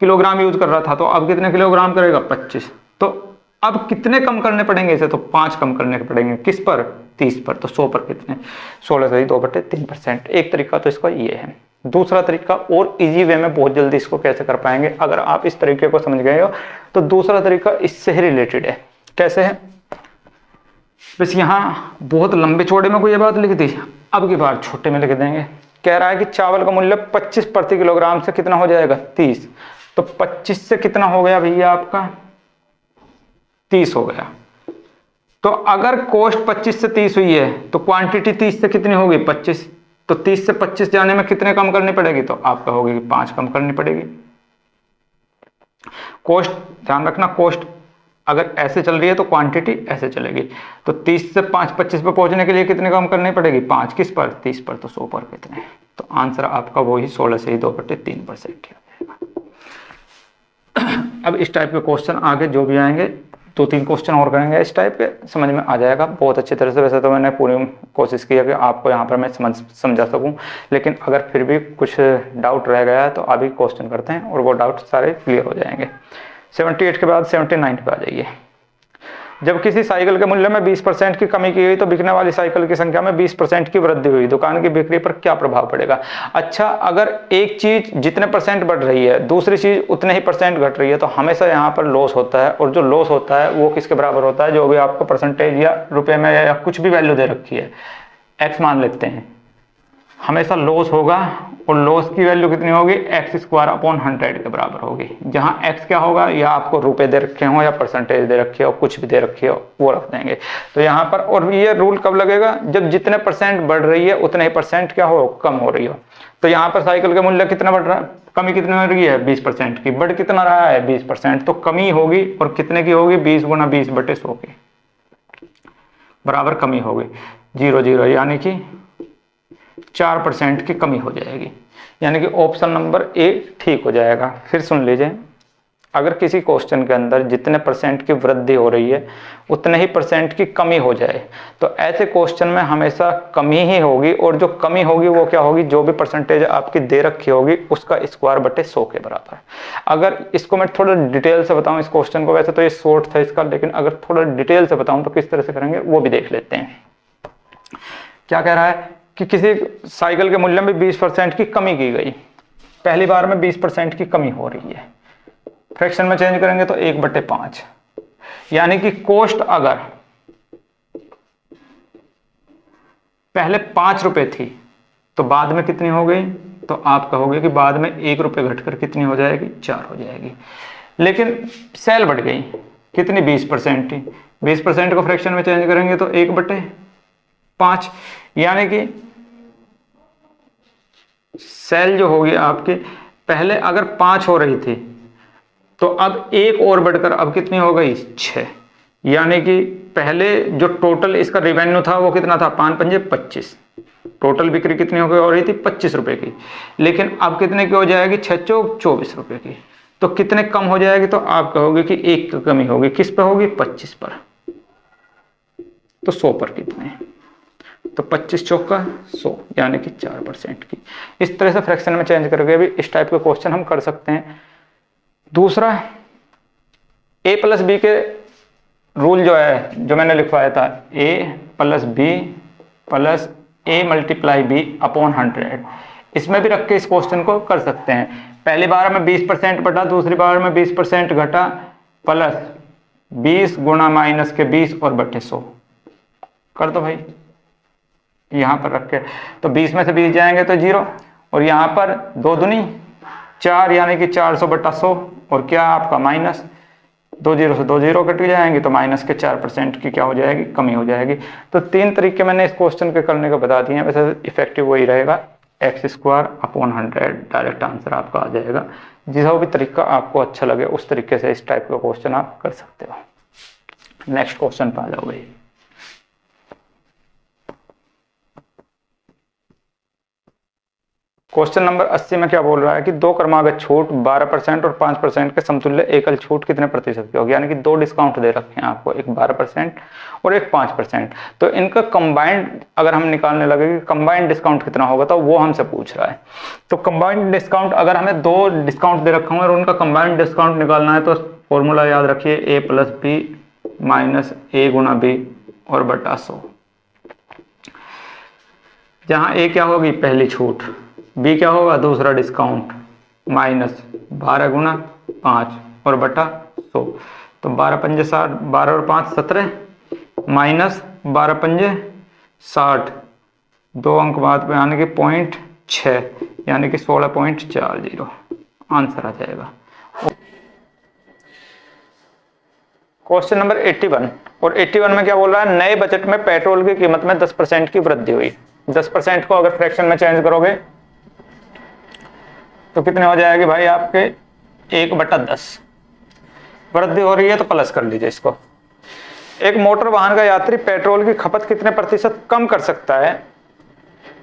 किलोग्राम यूज कर रहा था तो अब कितने किलोग्राम करेगा, 25। तो अब कितने कम करने पड़ेंगे इसे, तो 5 कम करने पड़ेंगे। किस पर, 30 पर, तो 100 पर कितने, 16 से 2/3%। एक तरीका तो इसका ये है। दूसरा तरीका और इजी वे में बहुत जल्दी इसको कैसे कर पाएंगे, अगर आप इस तरीके को समझ गए हो तो दूसरा तरीका इससे ही रिलेटेड है। कैसे है, बस यहाँ बहुत लंबे चौड़े में कोई ये बात लिख दी, अब की बार छोटे में लिख देंगे। कह रहा है कि चावल का मूल्य 25 प्रति किलोग्राम से कितना हो जाएगा, 30। तो 25 से कितना हो गया भैया आपका, 30 हो गया। तो अगर कॉस्ट 25 से 30 हुई है तो क्वांटिटी 30 से कितनी होगी, 25। तो 30 से 25 जाने में कितने कम करनी पड़ेगी, तो आप कहोगे कि 5 कम करनी पड़ेगी। कॉस्ट ध्यान रखना, कॉस्ट अगर ऐसे चल रही है तो क्वांटिटी ऐसे चलेगी। तो 30 से 5 25 पे पहुंचने के लिए कितने कम करनी पड़ेगी, 5। किस पर, 30 पर, तो 100 पर कितने, तो आंसर आपका वही 16 से ही 2/3% अब इस टाइप के क्वेश्चन आगे जो भी आएंगे, 2-3 क्वेश्चन और करेंगे इस टाइप के, समझ में आ जाएगा बहुत अच्छी तरह से। वैसे तो मैंने पूरी कोशिश की है कि आपको यहाँ पर मैं समझा सकूँ, लेकिन अगर फिर भी कुछ डाउट रह गया है तो अभी क्वेश्चन करते हैं और वो डाउट सारे क्लियर हो जाएंगे। 78 के बाद 79 पे आ जाइए। जब किसी साइकिल के मूल्य में 20% की कमी की गई तो बिकने वाली साइकिल की संख्या में 20% की वृद्धि हुई, दुकान की बिक्री पर क्या प्रभाव पड़ेगा। अच्छा, अगर एक चीज जितने % बढ़ रही है दूसरी चीज उतने ही % घट रही है तो हमेशा यहाँ पर लॉस होता है, और जो लॉस होता है वो किसके बराबर होता है, जो भी आपको परसेंटेज या रुपए में या कुछ भी वैल्यू दे रखी है, x मान लेते हैं, हमेशा लॉस होगा, और लॉस की वैल्यू कितनी होगी, x²/100 के बराबर होगी। जहां x क्या होगा, या आपको रुपए दे रखे हो या परसेंटेज दे रखे हो, कुछ भी दे रखे हो वो रख देंगे। तो यहाँ पर, और ये रूल कब लगेगा, जब जितने % बढ़ रही है उतने ही % क्या हो, कम हो रही हो। तो यहाँ पर साइकिल का मूल्य कितना बढ़ रहा है, कमी कितनी हो रही है, 20% की, बढ़ कितना रहा है, 20%, तो कमी होगी और कितने की होगी, 20 × 20/100 की बराबर कमी होगी, 0 यानी कि 4% की कमी हो जाएगी। यानी कि ऑप्शन नंबर ए ठीक हो जाएगा। फिर सुन लीजिए, अगर किसी क्वेश्चन के अंदर जितने परसेंट की वृद्धि हो रही है उतने ही परसेंट की कमी हो जाए, तो ऐसे क्वेश्चन में हमेशा कमी ही होगी, और जो कमी होगी वो क्या होगी, जो भी परसेंटेज आपकी दे रखी होगी उसका स्क्वायर बटे 100 के बराबर। अगर इसको मैं थोड़ा डिटेल से बताऊं इस क्वेश्चन को, वैसे तो ये शॉर्ट था इसका, लेकिन अगर थोड़ा डिटेल से बताऊं तो किस तरह से करेंगे वो भी देख लेते हैं। क्या कह रहा है कि किसी साइकिल के मूल्य में 20% की कमी की गई, पहली बार में 20% की कमी हो रही है, फ्रैक्शन में चेंज करेंगे तो 1/5, यानी कि कॉस्ट अगर पहले 5 रुपए थी तो बाद में कितनी हो गई, तो आप कहोगे कि बाद में 1 रुपए घटकर कितनी हो जाएगी, 4 हो जाएगी। लेकिन सेल बढ़ गई, कितनी, 20% थी, 20% को फ्रैक्शन में चेंज करेंगे तो 1/5, यानी कि सेल जो होगी आपकी पहले अगर 5 हो रही थी तो अब 1 और बढ़कर अब कितनी हो गई, 6, यानी कि पहले जो टोटल इसका रेवेन्यू था वो कितना था, 5 पंजे 25, टोटल बिक्री कितनी हो रही थी 25 रुपए की, लेकिन अब कितने की हो जाएगी, 6 चौक 24 रुपए की, तो कितने कम हो जाएगी, तो आप कहोगे कि 1 की कमी होगी, किस पे होगी, 25 पर, तो 100 पर कितने, तो 25 चौका 100, यानी कि 4% की। इस तरह से फ्रैक्शन में चेंज करके भी इस टाइप के क्वेश्चन हम कर सकते हैं। दूसरा, a + b के रूल जो है, जो मैंने लिखवाया था, a + b + a × b / 100, इसमें भी रख के इस क्वेश्चन को कर सकते हैं। पहली बार में 20% बढ़ा, दूसरी बार में 20% घटा, प्लस 20 गुणा माइनस के 20 और बटे 100 कर दो भाई, यहां पर रख के, तो 20 में से 20 जाएंगे तो 0, और यहां पर 2 दूनी 4, यानी कि 400/100, और क्या आपका माइनस, 2 0 से 2 0 कट जाएंगे, तो माइनस के 4% की क्या हो जाएगी, कमी हो जाएगी। तो 3 तरीके मैंने इस क्वेश्चन के करने को बता दिए हैं, वैसे इफेक्टिव वही रहेगा, x² / 100 डायरेक्ट आंसर आपका आ जाएगा। जिस भी तरीका आपको अच्छा लगे उस तरीके से इस टाइप का क्वेश्चन आप कर सकते हो। नेक्स्ट क्वेश्चन पे आ जाओ भाई। क्वेश्चन नंबर 80 में क्या बोल रहा है कि 2 क्रमागत छूट 12% और 5% के समतुल्य एकल छूट कितने प्रतिशत की होगी, यानी कि 2 डिस्काउंट दे रखे हैं आपको, एक 12% और एक 5%, तो इनका कंबाइंड अगर हम निकालने लगे कि कंबाइंड डिस्काउंट कितना होगा, तो वो हमसे पूछ रहा है। तो कंबाइंड डिस्काउंट अगर हमें 2 डिस्काउंट दे रखा हूँ और उनका कंबाइंड डिस्काउंट निकालना है, तो फॉर्मूला याद रखिए, a + b - a × b और बटा 100, जहां a क्या होगी, पहली छूट, b क्या होगा, दूसरा डिस्काउंट, माइनस 12 गुणा 5 और बटा 100, तो 12 पंजे 60, 12 और 5 17, माइनस 12 पंजे 60, 2 अंक बाद में आने के 0.6, यानी कि 16.40 आंसर आ जाएगा। क्वेश्चन नंबर 81, और 81 में क्या बोल रहा है, नए बजट में पेट्रोल की कीमत में 10% की वृद्धि हुई। 10% को अगर फ्रैक्शन में चेंज करोगे तो कितने हो जाएगी भाई आपके, 1/10 वृद्धि हो रही है, तो प्लस कर लीजिए इसको। एक मोटर वाहन का यात्री पेट्रोल की खपत कितने प्रतिशत कम कर सकता है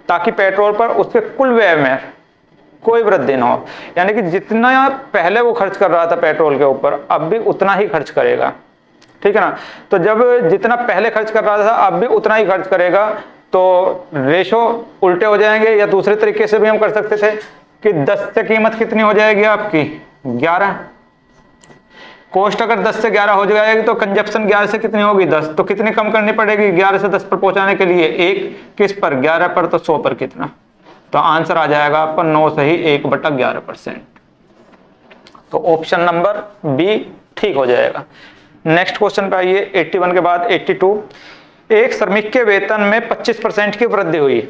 ताकि पेट्रोल पर उसके कुल व्यय में कोई वृद्धि ना हो, यानी कि जितना पहले वो खर्च कर रहा था पेट्रोल के ऊपर, अब भी उतना ही खर्च करेगा, ठीक है ना। तो जब जितना पहले खर्च कर रहा था अब भी उतना ही खर्च करेगा, तो रेशो उल्टे हो जाएंगे। या दूसरे तरीके से भी हम कर सकते थे कि 10 से कीमत कितनी हो जाएगी आपकी, 11, कॉस्ट अगर 10 से 11 हो जाएगी तो कंजप्शन 11 से कितनी होगी, 10, तो कितनी कम करनी पड़ेगी 11 से 10 पर पहुंचाने के लिए, 1 किस पर, 11 पर, तो 100 पर कितना, तो आंसर आ जाएगा आपका 9 से ही 1/11%, तो ऑप्शन नंबर बी ठीक हो जाएगा। नेक्स्ट क्वेश्चन पे आइए, 81 के बाद 82, एक श्रमिक के वेतन में 25% की वृद्धि हुई,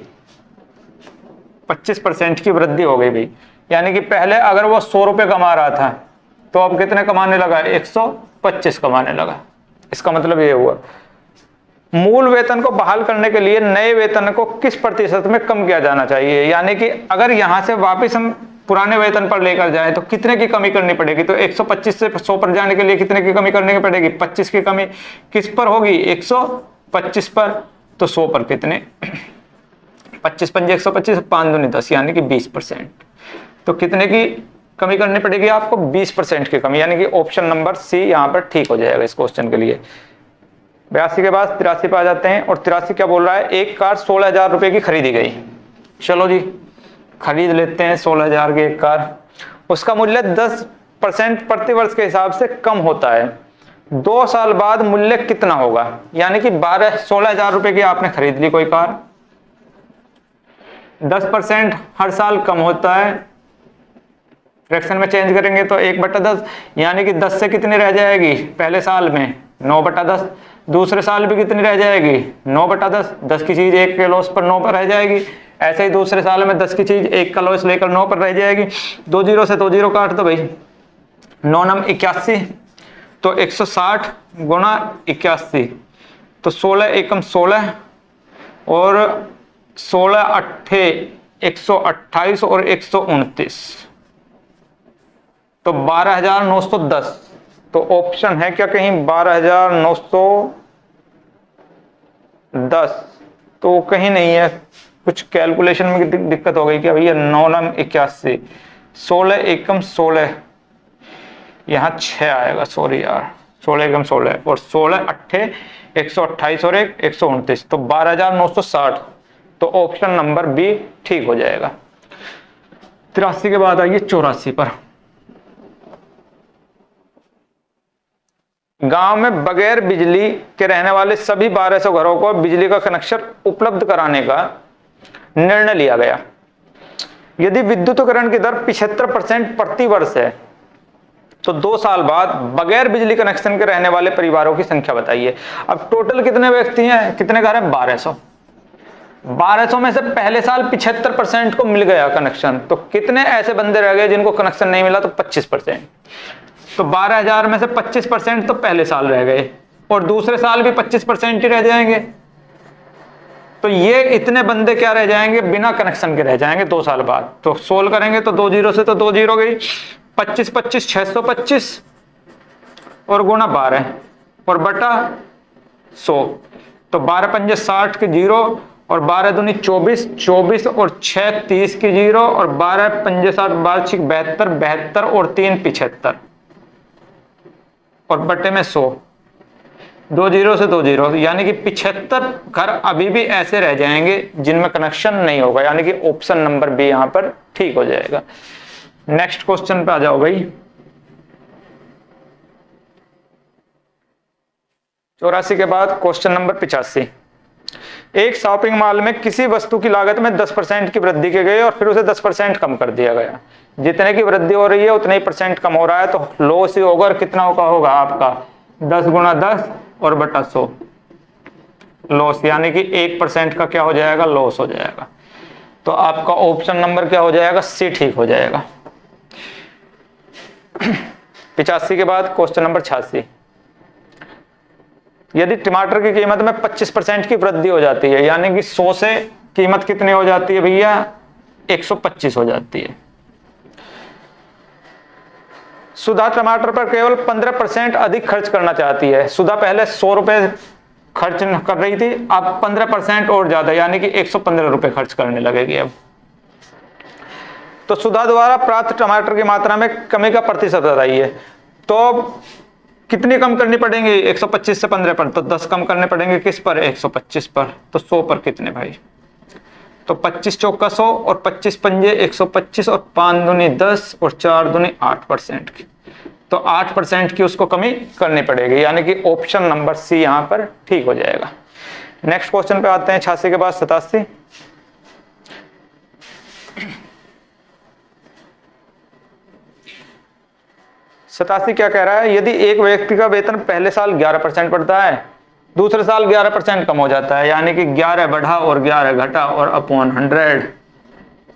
25% की वृद्धि हो गई भाई, यानी कि पहले अगर वो 100 रुपए कमा रहा था तो अब कितने कमाने लगा, 125 कमाने लगा। इसका मतलब ये हुआ मूल वेतन को बहाल करने के लिए नए वेतन को किस प्रतिशत में कम किया जाना चाहिए, यानी कि अगर यहां से वापस हम पुराने वेतन पर लेकर जाए तो कितने की कमी करनी पड़ेगी, तो 125 से 100 पर जाने के लिए कितने की कमी करनी पड़ेगी, 25 की कमी किस पर होगी, 125 पर, तो 100 पर कितने, 25 पंजे 125, 5 दूनी 10, यानी कि 20%, तो कितने की कमी करनी पड़ेगी आपको 20% की कमी, यानी कि ऑप्शन नंबर सी यहाँ पर ठीक हो जाएगा इस क्वेश्चन के लिए। 82 के बाद 83 पे आ जाते हैं, और 83 क्या बोल रहा है, एक कार 16,000 रुपए की खरीदी गई। चलो जी खरीद लेते हैं 16,000 की एक कार, उसका मूल्य 10% प्रतिवर्ष के हिसाब से कम होता है, 2 साल बाद मूल्य कितना होगा। यानी कि 16,000 रुपए की आपने खरीद ली कोई कार, 10% हर साल कम होता है, फ्रैक्शन में चेंज करेंगे तो 1/10, यानी कि 10 से कितनी रह जाएगी पहले साल में 9/10, दूसरे साल भी कितनी रह जाएगी 9/10, 10 की चीज 1 के लॉस पर 9 पर रह जाएगी, ऐसे ही दूसरे साल में 10 की चीज 1 का लॉस लेकर 9 पर रह जाएगी। 2 जीरो से 2 जीरो काट दो भाई, 9 9 81, तो 160 गुणा 81, तो 16 एकम 16 और 16 अट्ठे 128 और 129, तो 12,910। तो ऑप्शन है क्या कहीं 12,910, तो कहीं नहीं है, कुछ कैलकुलेशन में दिक्कत हो गई क्या भैया। 9 9 81, 16 एकम 16, यहाँ 6 आएगा, सॉरी यार, 16 एकम 16 और 16 अट्ठे 128 और 129, तो 12,960, तो ऑप्शन नंबर बी ठीक हो जाएगा। 83 के बाद आइए 84 पर। गांव में बगैर बिजली के रहने वाले सभी 1200 घरों को बिजली का कनेक्शन उपलब्ध कराने का निर्णय लिया गया। यदि विद्युतीकरण की दर 75% प्रति वर्ष है, तो 2 साल बाद बगैर बिजली कनेक्शन के रहने वाले परिवारों की संख्या बताइए। अब टोटल कितने व्यक्ति हैं, कितने घर हैं, 1200। 1200 में से पहले साल 75% को मिल गया कनेक्शन, तो कितने ऐसे बंदे रह गए जिनको कनेक्शन नहीं मिला, तो 25%। तो 12,000 में से 25% तो पहले साल रह गए, और दूसरे साल भी 25% ही रह जाएंगे, तो ये इतने बंदे क्या रह जाएंगे, बिना कनेक्शन के रह जाएंगे 2 साल बाद। तो सोल्व करेंगे तो 2 जीरो से तो 2 जीरो गई, 25 25 625 और गुणा 12 और बटा 100, तो 12 पंजे 60 के 0 और 12 दूनी 24 24 और 6 30 की 0 और 12 पंजे 7 12 72 72 और 3 75 और बटे में 100, 2 जीरो से 2 जीरो, यानी कि 75 घर अभी भी ऐसे रह जाएंगे जिनमें कनेक्शन नहीं होगा, यानी कि ऑप्शन नंबर बी यहां पर ठीक हो जाएगा। नेक्स्ट क्वेश्चन पे आ जाओ भाई। 84 के बाद क्वेश्चन नंबर 85। एक शॉपिंग मॉल में किसी वस्तु की लागत में 10% की वृद्धि की गई और फिर उसे 10% कम कर दिया गया। जितने की वृद्धि हो रही है उतने ही % कम हो रहा है, तो लॉस ही होगा, और कितना का होगा आपका 10 गुणा 10 और बटा 100 लॉस, यानी कि 1% का क्या हो जाएगा, लॉस हो जाएगा। तो आपका ऑप्शन नंबर क्या हो जाएगा, सी ठीक हो जाएगा। 85 के बाद क्वेश्चन नंबर 86। यदि टमाटर की कीमत में 25% की वृद्धि हो जाती है, यानी कि 100 से कीमत कितनी हो जाती है भैया, 125 हो जाती है। सुधा टमाटर पर केवल 15% अधिक खर्च करना चाहती है। सुधा पहले 100 रुपए खर्च कर रही थी, अब 15% और ज्यादा, यानी कि 115 रुपए खर्च करने लगेगी अब। तो सुधा द्वारा प्राप्त टमाटर की मात्रा में कमी का प्रतिशत बताइए। तो कितनी कम करनी पड़ेंगी, 125 से 15 पर, तो 10 कम करने पड़ेंगे किस पर, 125 पर। तो 100 पर कितने भाई, तो 25 चौका 100 और 25 पंजे 125 और 5 दूनी 10 और 4 दूनी 8% की, तो 8% की उसको कमी करनी पड़ेगी, यानी कि ऑप्शन नंबर सी यहां पर ठीक हो जाएगा। नेक्स्ट क्वेश्चन पे आते हैं 86 के बाद 87। क्या कह रहा है, यदि एक व्यक्ति का वेतन पहले साल 11% बढ़ता है, दूसरे साल 11% कम हो जाता है, यानी कि 11 बढ़ा और 11 घटा और अपॉन 100,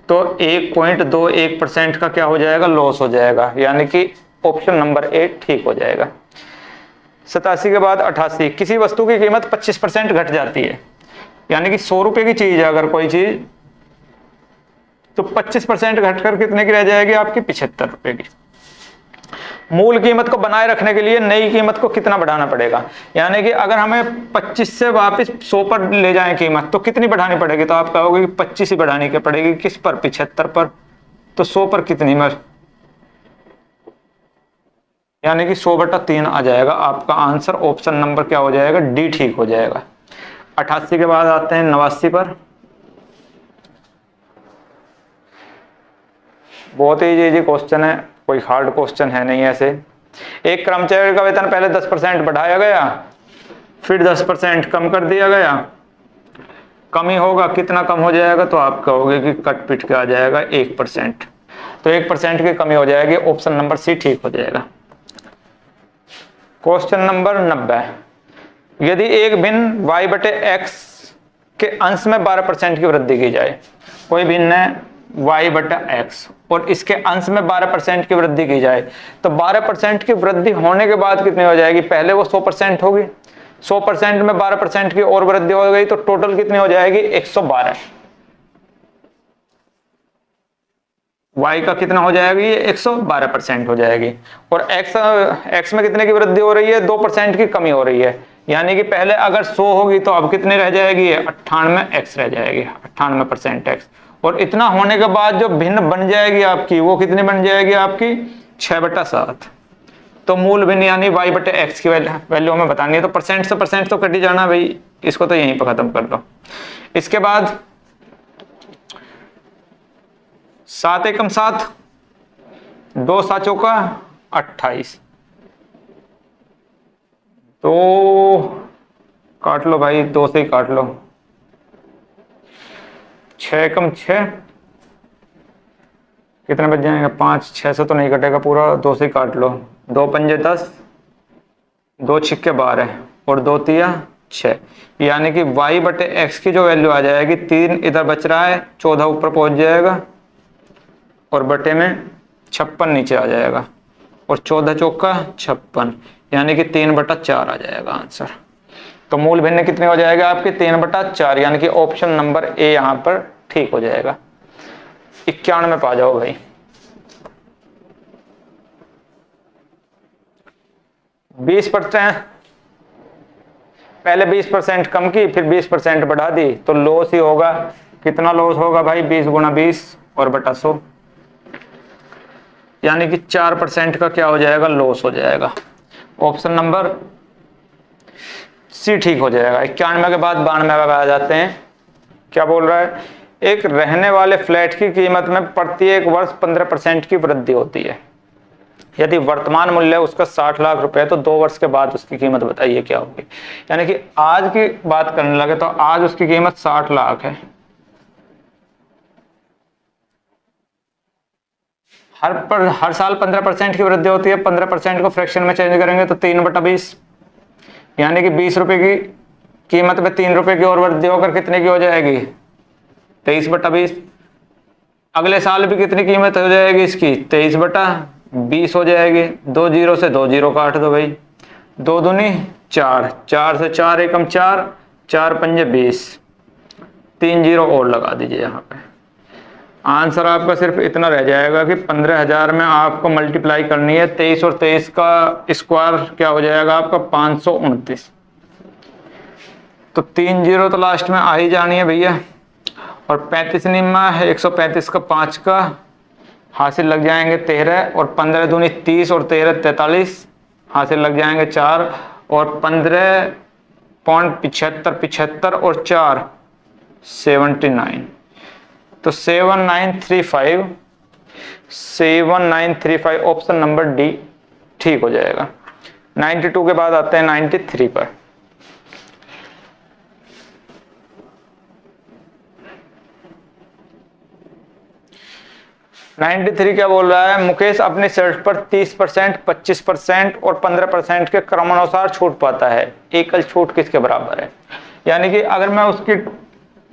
तो 1.21% का क्या हो जाएगा, लॉस हो जाएगा, यानी कि ऑप्शन नंबर ए ठीक हो जाएगा। 87 के बाद 88। किसी वस्तु की कीमत 25% घट जाती है, यानी कि 100 रुपए की चीज है अगर कोई चीज, तो 25% घटकर कितने की रह जाएगी आपकी, 75 रुपए की। मूल कीमत को बनाए रखने के लिए नई कीमत को कितना बढ़ाना पड़ेगा, यानी कि अगर हमें 25 से वापस 100 पर ले जाएं कीमत, तो कितनी बढ़ानी पड़ेगी, तो आप कहोगे कि 25 ही बढ़ानी क्या पड़ेगी, किस पर, 75 पर। तो 100 पर कितनी, यानी कि 100/3 आ जाएगा आपका आंसर। ऑप्शन नंबर क्या हो जाएगा, डी ठीक हो जाएगा। 88 के बाद आते हैं 89 पर। बहुत ही इजी क्वेश्चन है, कोई हार्ड क्वेश्चन है नहीं ऐसे। एक कर्मचारी का वेतन पहले 10% बढ़ाया गया, फिर 10% कम कर दिया गया। कमी होगा, कितना कम हो जाएगा, तो आप कहोगे कि कट पिट के आ जाएगा 1%। तो 1% की कमी हो जाएगी, ऑप्शन नंबर सी ठीक हो जाएगा। क्वेश्चन नंबर 90, यदि एक भिन्न y/x के अंश में 12% की वृद्धि की जाए। कोई भिन्न है y/x और इसके अंश में 12% की वृद्धि की जाए, तो 12% की वृद्धि होने के बाद कितनी हो जाएगी, पहले वो 100% होगी, 100% में 12% की और वृद्धि हो गई तो टोटल कितनी हो जाएगी, 112। y का कितना हो जाएगी, ये 112% हो जाएगी। और x में कितने की वृद्धि हो रही है, 2% की कमी हो रही है। यानी कि पहले अगर 100 होगी तो अब कितनी रह जाएगी, 98x रह जाएगी, 98% x। और इतना होने के बाद जो भिन्न बन जाएगी आपकी, वो कितनी बन जाएगी आपकी, 6/7। तो मूल भिन्न यानी y/x की वैल्यू हमें बतानी है। तो परसेंट से परसेंट तो कट ही जाना भाई, इसको तो यहीं पर खत्म कर दो। इसके बाद 7 एकम 7, 2 साचों का 28। तो काट लो भाई, 2 से ही काट लो। 6 एकम 6, कितने बच जाएंगे, 5, 6 से तो नहीं कटेगा पूरा, 2 से ही काट लो। 2 पंजे 10, 2 छिक्के 12 और 2 तिया 6। यानी कि y/x की जो वैल्यू आ जाएगी, 3 इधर बच रहा है, 14 ऊपर पहुंच जाएगा और बटे में 56 नीचे आ जाएगा, और 14 चौका 56, यानी कि 3/4 आ जाएगा आंसर। तो मूल भिन्न कितने हो जाएगा आपके, 3/4, यानी कि ऑप्शन नंबर ए यहां पर ठीक हो जाएगा। 91 पे आ जाओ भाई। पहले 20% कम की, फिर 20% बढ़ा दी, तो लॉस ही होगा। कितना लॉस होगा भाई, 20 × 20 और बटा 100, यानी कि 4% का क्या हो जाएगा, लॉस हो जाएगा। ऑप्शन नंबर सी ठीक हो जाएगा। 91 के बाद 92 पे आ जाते हैं। क्या बोल रहा है, एक रहने वाले फ्लैट की कीमत में प्रत्येक वर्ष 15% की वृद्धि होती है। यदि वर्तमान मूल्य उसका 60 लाख रुपए, तो 2 वर्ष के बाद उसकी कीमत बताइए क्या होगी। यानी कि आज की बात करने लगे तो आज उसकी कीमत 60 लाख है। हर साल 15% की वृद्धि होती है। 15% को फ्रैक्शन में चेंज करेंगे तो 3/20, यानी कि 20 रुपए की कीमत में 3 रुपए की और वृद्धि होकर कितने की हो जाएगी, 23/20। अगले साल भी कितनी कीमत हो जाएगी इसकी, 23/20 हो जाएगी। 2 जीरो से 2 जीरो काट दो भाई, 2 दूनी 4, 4 से 4 एकम 4, 4 पंजे 20, 3 जीरो और लगा दीजिए यहाँ पे। आंसर आपका सिर्फ इतना रह जाएगा कि 15,000 में आपको मल्टीप्लाई करनी है। 23 और 23 का स्क्वायर क्या हो जाएगा आपका, 529। तो 3 जीरो तो लास्ट में आ ही जानी है भैया। और 35 निम्मा है, 135 का 5 का हासिल लग जाएंगे 13, और 15 दूनी 30 और 13 43 हासिल लग जाएंगे 4, और 15.75 और 4 79। तो 7935 ऑप्शन नंबर डी ठीक हो जाएगा। 92 के बाद आते हैं 93 पर। क्या बोल रहा है, मुकेश अपनी शर्ट पर 30%, 25% और 15% के क्रमानुसार छूट पाता है, एकल छूट किसके बराबर है। यानी कि अगर मैं उसकी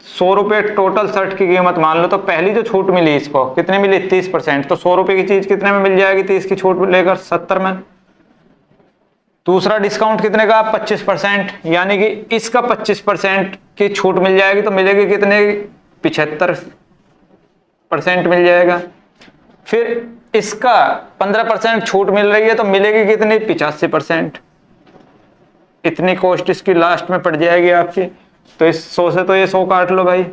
100 रुपए टोटल शर्ट की कीमत मान लो, तो पहली जो छूट मिली इसको कितने मिली, 30%। तो 100 रुपए की चीज कितने में मिल जाएगी, 30 की छूट लेकर 70 में। दूसरा डिस्काउंट कितने का, 25%, यानी कि इसका 25% की छूट मिल जाएगी, तो मिलेगी कितने, 75% मिल जाएगा। फिर इसका 15% छूट मिल रही है, तो मिलेगी कितनी, 85%। इतनी कॉस्ट इसकी लास्ट में पड़ जाएगी आपकी। तो इस 100 से तो ये 100 काट लो भाई,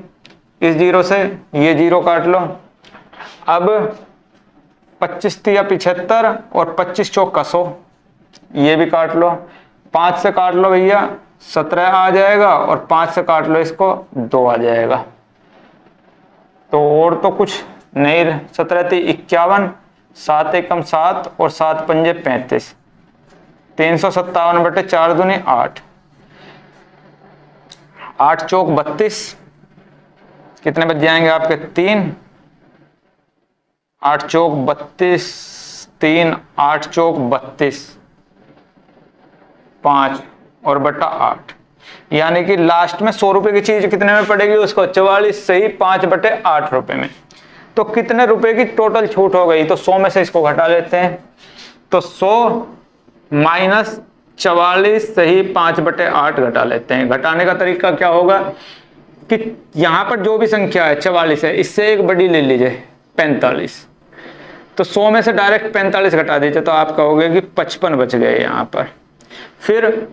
इस जीरो से ये जीरो काट लो। अब 25 तिया 75 और 25 चौक 100, ये भी काट लो। 5 से काट लो भैया 17 आ जाएगा और 5 से काट लो इसको 2 आ जाएगा। तो और तो कुछ नहीं, 17 × 51, 7 एकम 7 और 7 पंजे 35, 357/4 दूनी 8, 8 चौक 32, कितने बच जाएंगे आपके 3, 8 चौक 32, 3, 8 चौक 32, 5 और बटा 8, यानी कि लास्ट में 100 रुपए की चीज कितने में पड़ेगी उसको 44 सही 5/8 रुपए में। तो कितने रुपए की टोटल छूट हो गई, तो 100 में से इसको घटा लेते हैं। तो 100 माइनस 44 सही 5/8 घटा लेते हैं। घटाने का तरीका क्या होगा कि यहां पर जो भी संख्या है 44 है, इससे एक बड़ी ले लीजिए 45, तो 100 में से डायरेक्ट 45 घटा दीजिए, तो आप कहोगे कि 55 बच गए यहां पर। फिर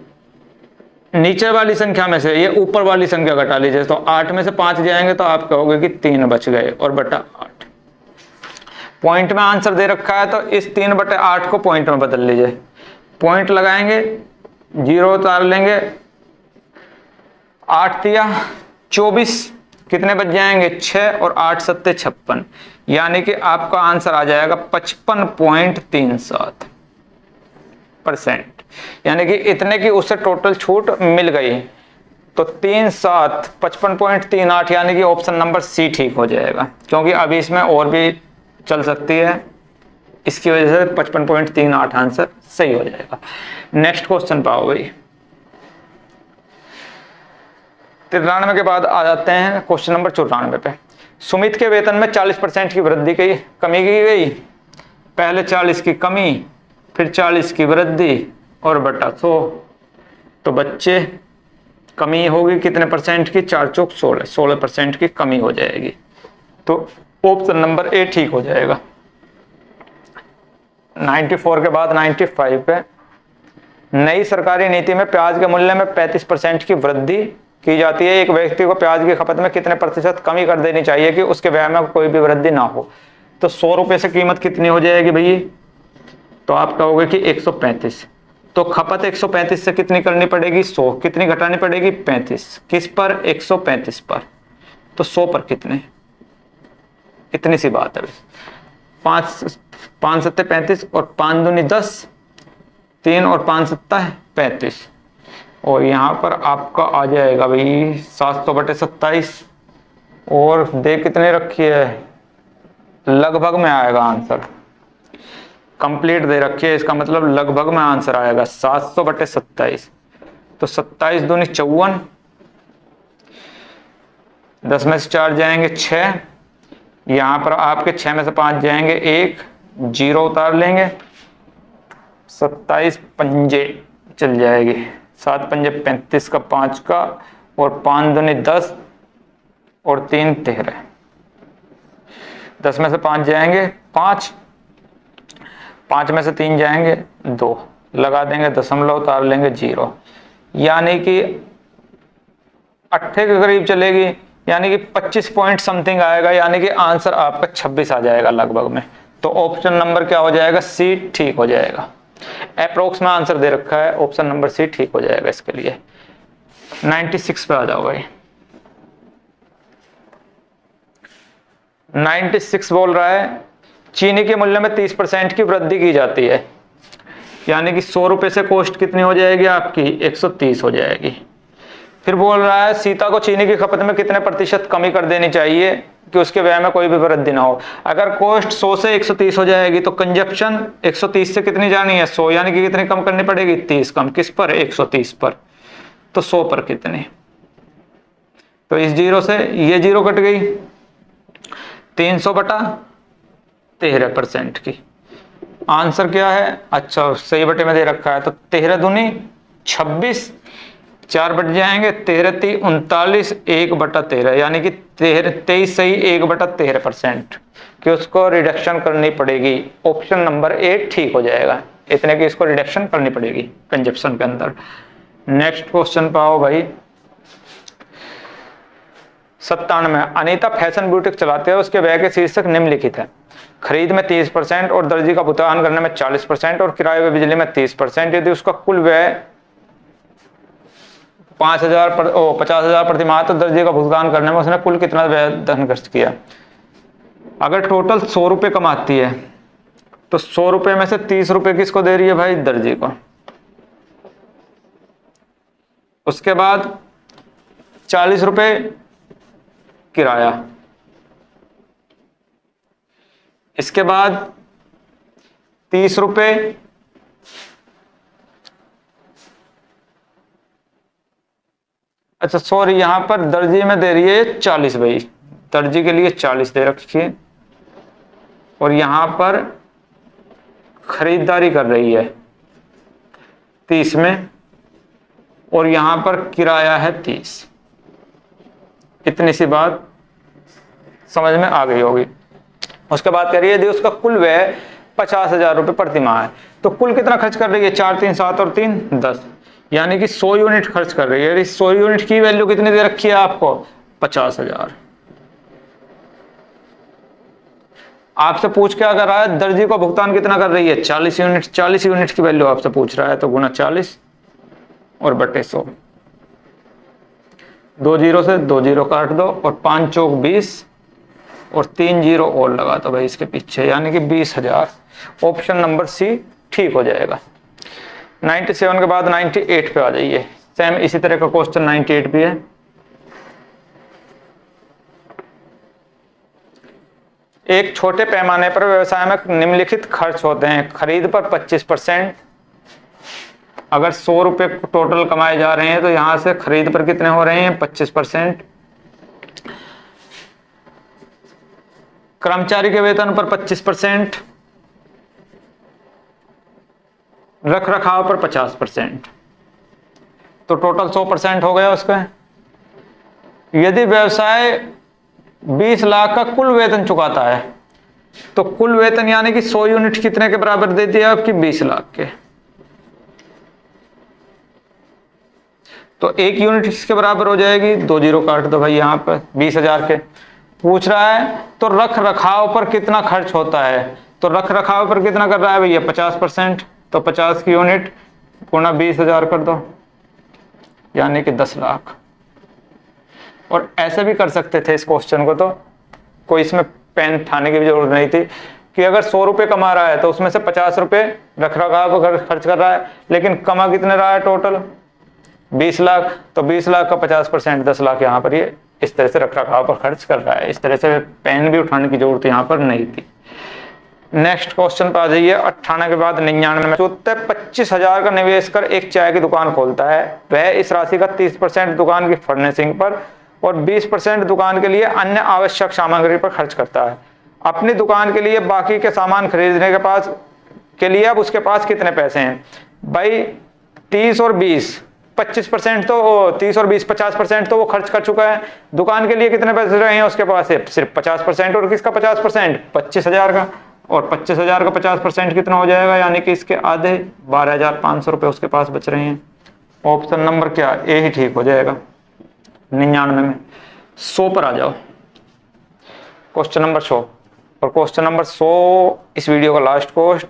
नीचे वाली संख्या में से ये ऊपर वाली संख्या घटा लीजिए, तो 8 में से 5 जाएंगे तो आप कहोगे कि 3 बच गए और बटा 8। पॉइंट में आंसर दे रखा है तो इस 3/8 को पॉइंट में बदल लीजिए। पॉइंट लगाएंगे, 0 उतार लेंगे, 8 तिया 24, कितने बच जाएंगे 6 और 8 सत्ते 56, यानी कि आपका आंसर आ जाएगा 55.37%, यानी कि इतने की उससे टोटल छूट मिल गई। तो 37 55.38, यानी कि ऑप्शन नंबर सी ठीक हो जाएगा, क्योंकि अभी इसमें और भी चल सकती है, इसकी वजह से 55.38 आंसर सही हो जाएगा। नेक्स्ट क्वेश्चन पाओ भाई। 93 के बाद आ जाते हैं क्वेश्चन नंबर 94 पे। सुमित के वेतन में 40% की वृद्धि की कमी की गई, पहले 40 की कमी, फिर 40 की वृद्धि और बटा 100, तो बच्चे कमी होगी कितने परसेंट की 4 चौक 16, 16% की कमी हो जाएगी। तो ऑप्शन नंबर ए ठीक हो जाएगा। 94 के बाद 95 पे। नई सरकारी नीति में प्याज के मूल्य में 35% की वृद्धि की जाती है। एक व्यक्ति को प्याज की खपत में कितने प्रतिशत कमी कर देनी चाहिए कि उसके व्यय में कोई भी वृद्धि ना हो। तो 100 रुपए से कीमत कितनी हो जाएगी भैया, तो आप कहोगे कि 135, तो खपत 135 से कितनी करनी पड़ेगी 100, कितनी घटानी पड़ेगी 35, किस पर 135 पर, तो 100 पर कितने, इतनी सी बात है। 5 सत्ते 35 और 5 दूनी 10, 3 और 5 सत्ता है 35, और यहाँ पर आपका आ जाएगा भाई 700/27, और दे कितने रखी है, लगभग में आएगा आंसर, कंप्लीट दे रखी है, इसका मतलब लगभग में आंसर आएगा 700/27। तो 27 दूनी 54, 10 में से 4 जाएंगे 6, यहां पर आपके 6 में से 5 जाएंगे 1, 0 उतार लेंगे, 27 पंजे चल जाएगी, 7 पंजे 35 का 5 का, और 5 दूनी 10 और 3 13, 10 में से 5 जाएंगे 5, 5 में से 3 जाएंगे 2, लगा देंगे दशमलव, उतार लेंगे 0, यानी कि 8 के करीब चलेगी, यानी कि 25 पॉइंट समथिंग आएगा, यानी कि आंसर आपका 26 आ जाएगा लगभग में। तो ऑप्शन नंबर क्या हो जाएगा, सी ठीक हो जाएगा। अप्रोक्स में आंसर दे रखा है, ऑप्शन नंबर सी ठीक हो जाएगा इसके लिए। 96 पे आ जाओ भाई। 96 बोल रहा है चीनी के मूल्य में 30% की वृद्धि की जाती है, यानी कि 100 रुपए से कॉस्ट कितनी हो जाएगी आपकी 130 हो जाएगी। फिर बोल रहा है सीता को चीनी की खपत में कितने प्रतिशत कमी कर देनी चाहिए कि उसके व्यय में कोई भी वृद्धि ना हो। अगर कॉस्ट 100 से 130 हो जाएगी तो कंजप्शन 130 से कितनी जानी है 100, यानी कि कितनी कम करनी पड़ेगी 30 कम, किस पर 130 पर, तो 100 पर कितनी, तो इस 0 से ये 0 कट गई, 300/13% की। आंसर क्या है, अच्छा सही बटे में दे रखा है, तो 13 दूनी 26, 4 बट जाएंगे, 13 × 39, 1/13, यानी कि 23 सही 1/13% कि उसको रिडक्शन करनी पड़ेगी। ऑप्शन नंबर ए ठीक हो जाएगा, इतने की इसको रिडक्शन करनी पड़ेगी कंजप्शन के अंदर। नेक्स्ट क्वेश्चन पाओ भाई। 97। अनीता फैशन बुटीक चलाते हैं, उसके व्यय के शीर्षक निम्नलिखित है। खरीद में 30% और दर्जी का भुगतान करने में 40% और किराए व बिजली में 30%। यदि उसका कुल व्यय 50,000 प्रति माह तो दर्जी का भुगतान करने में उसने कुल कितना व्यय धन खर्च किया। अगर टोटल 100 रुपये कमाती है तो 100 रुपये में से 30 रुपये किसको दे रही है भाई, दर्जी को। उसके बाद 40 रुपये किराया, इसके बाद 30 रुपये अच्छा सॉरी, यहां पर दर्जी में दे रही है 40 भाई, दर्जी के लिए 40 दे रखी है और यहां पर खरीदारी कर रही है 30 में और यहां पर किराया है 30। इतनी सी बात समझ में आ गई होगी। उसके बाद कह रही है यदि उसका कुल व्यय 50,000 रुपये प्रति माह है तो कुल कितना खर्च कर रही है, 4 3 7 और 3 10, यानी कि 100 यूनिट खर्च कर रही है। 100 यूनिट की वैल्यू कितनी दे रखी है आपको, 50,000। आपसे पूछ के अगर आया दर्जी को भुगतान कितना कर रही है, 40 यूनिट। 40 यूनिट की वैल्यू आपसे पूछ रहा है तो गुना 40 और बटे 100। 2 जीरो से 2 जीरो काट दो और 5 चौक 20 और 3 जीरो और लगा दो भाई इसके पीछे, यानी कि 20,000। ऑप्शन नंबर सी ठीक हो जाएगा। 97 के बाद 98 पे आ जाइए। सेम इसी तरह का क्वेश्चन 98 भी है। एक छोटे पैमाने पर व्यवसाय में निम्नलिखित खर्च होते हैं। खरीद पर 25%, अगर 100 रुपए टोटल कमाए जा रहे हैं तो यहां से खरीद पर कितने हो रहे हैं, 25%। कर्मचारी के वेतन पर 25%, रख रखाव पर 50%, तो टोटल 100% हो गया उसका। यदि व्यवसाय 20 लाख का कुल वेतन चुकाता है तो कुल वेतन यानी कि 100 यूनिट कितने के बराबर देती है आपकी, 20 लाख के। तो 1 यूनिट किसके बराबर हो जाएगी, 2 जीरो काट दो भाई यहां पर, 20,000 के पूछ रहा है। तो रख रखाव पर कितना खर्च होता है, तो रख रखाव पर कितना कर रहा है भैया, 50%। तो 50 की यूनिट गुणा 20,000 कर दो, यानी कि 10 लाख। और ऐसे भी कर सकते थे इस क्वेश्चन को, तो कोई इसमें पेन ठाने की भी जरूरत नहीं थी कि अगर 100 रुपये कमा रहा है तो उसमें से 50 रुपये रख रखाव पर खर्च कर रहा है, लेकिन कमा कितने रहा है टोटल, 20 लाख। तो 20 लाख का 50% 10 लाख यहाँ पर ये इस तरह से रख रखाव पर खर्च कर रहा है। इस तरह से पेन भी उठाने की जरूरत यहाँ पर नहीं थी। नेक्स्ट क्वेश्चन पर आ जाइए। 98 के बाद 99 में 25,000 का निवेश कर एक चाय की दुकान खोलता है। वह इस राशि का 30% दुकान की फर्निशिंग पर और 20% दुकान के लिए अन्य आवश्यक सामग्री पर खर्च करता है। अपनी दुकान के लिए बाकी के सामान खरीदने के लिए अब उसके पास कितने पैसे हैं भाई, 30 और 20, 25% तो 30 और 20 50% तो वो खर्च कर चुका है। दुकान के लिए कितने पैसे रहे हैं उसके पास है, सिर्फ 50%। और किसका 50%, 25,000 का। और 25,000 का 50% कितना हो जाएगा, यानी कि इसके आधे 12,500 रुपये उसके पास बच रहे हैं। ऑप्शन नंबर क्या, ए ही ठीक हो जाएगा। 99 में 100 पर आ जाओ, क्वेश्चन नंबर 100। और क्वेश्चन नंबर 100 इस वीडियो का लास्ट क्वेश्चन।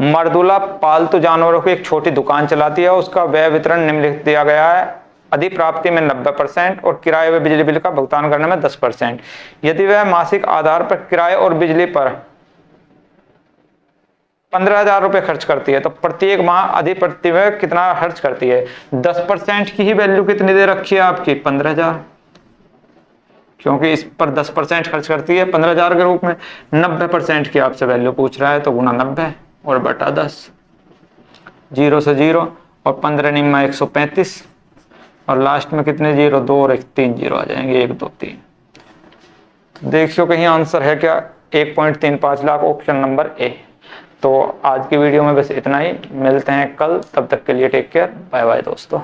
मर्दुला पालतू जानवरों की एक छोटी दुकान चलाती है। उसका व्यय वितरण निम्नलिखित दिया गया है। अधिप्राप्ति में 90% और किराए व बिजली बिल का भुगतान करने में 10%। यदि वह मासिक आधार पर किराए और बिजली पर 15,000 रुपये खर्च करती है तो प्रत्येक माह अधिप्रति में कितना खर्च करती है। 10% की ही वैल्यू कितनी दे रखी है आपकी, 15,000, क्योंकि इस पर 10% खर्च करती है 15,000 के रूप में। 90% की आपसे वैल्यू पूछ रहा है तो गुना 90 और बटा 10, 0 से 0 और 15 निम्मा 135 और लास्ट में कितने जीरो, 2 और 3 जीरो आ जाएंगे, 1 2 3। देखियो कहीं आंसर है क्या, 1.35 लाख, ऑप्शन नंबर ए। तो आज की वीडियो में बस इतना ही, मिलते हैं कल, तब तक के लिए टेक केयर, बाय बाय दोस्तों।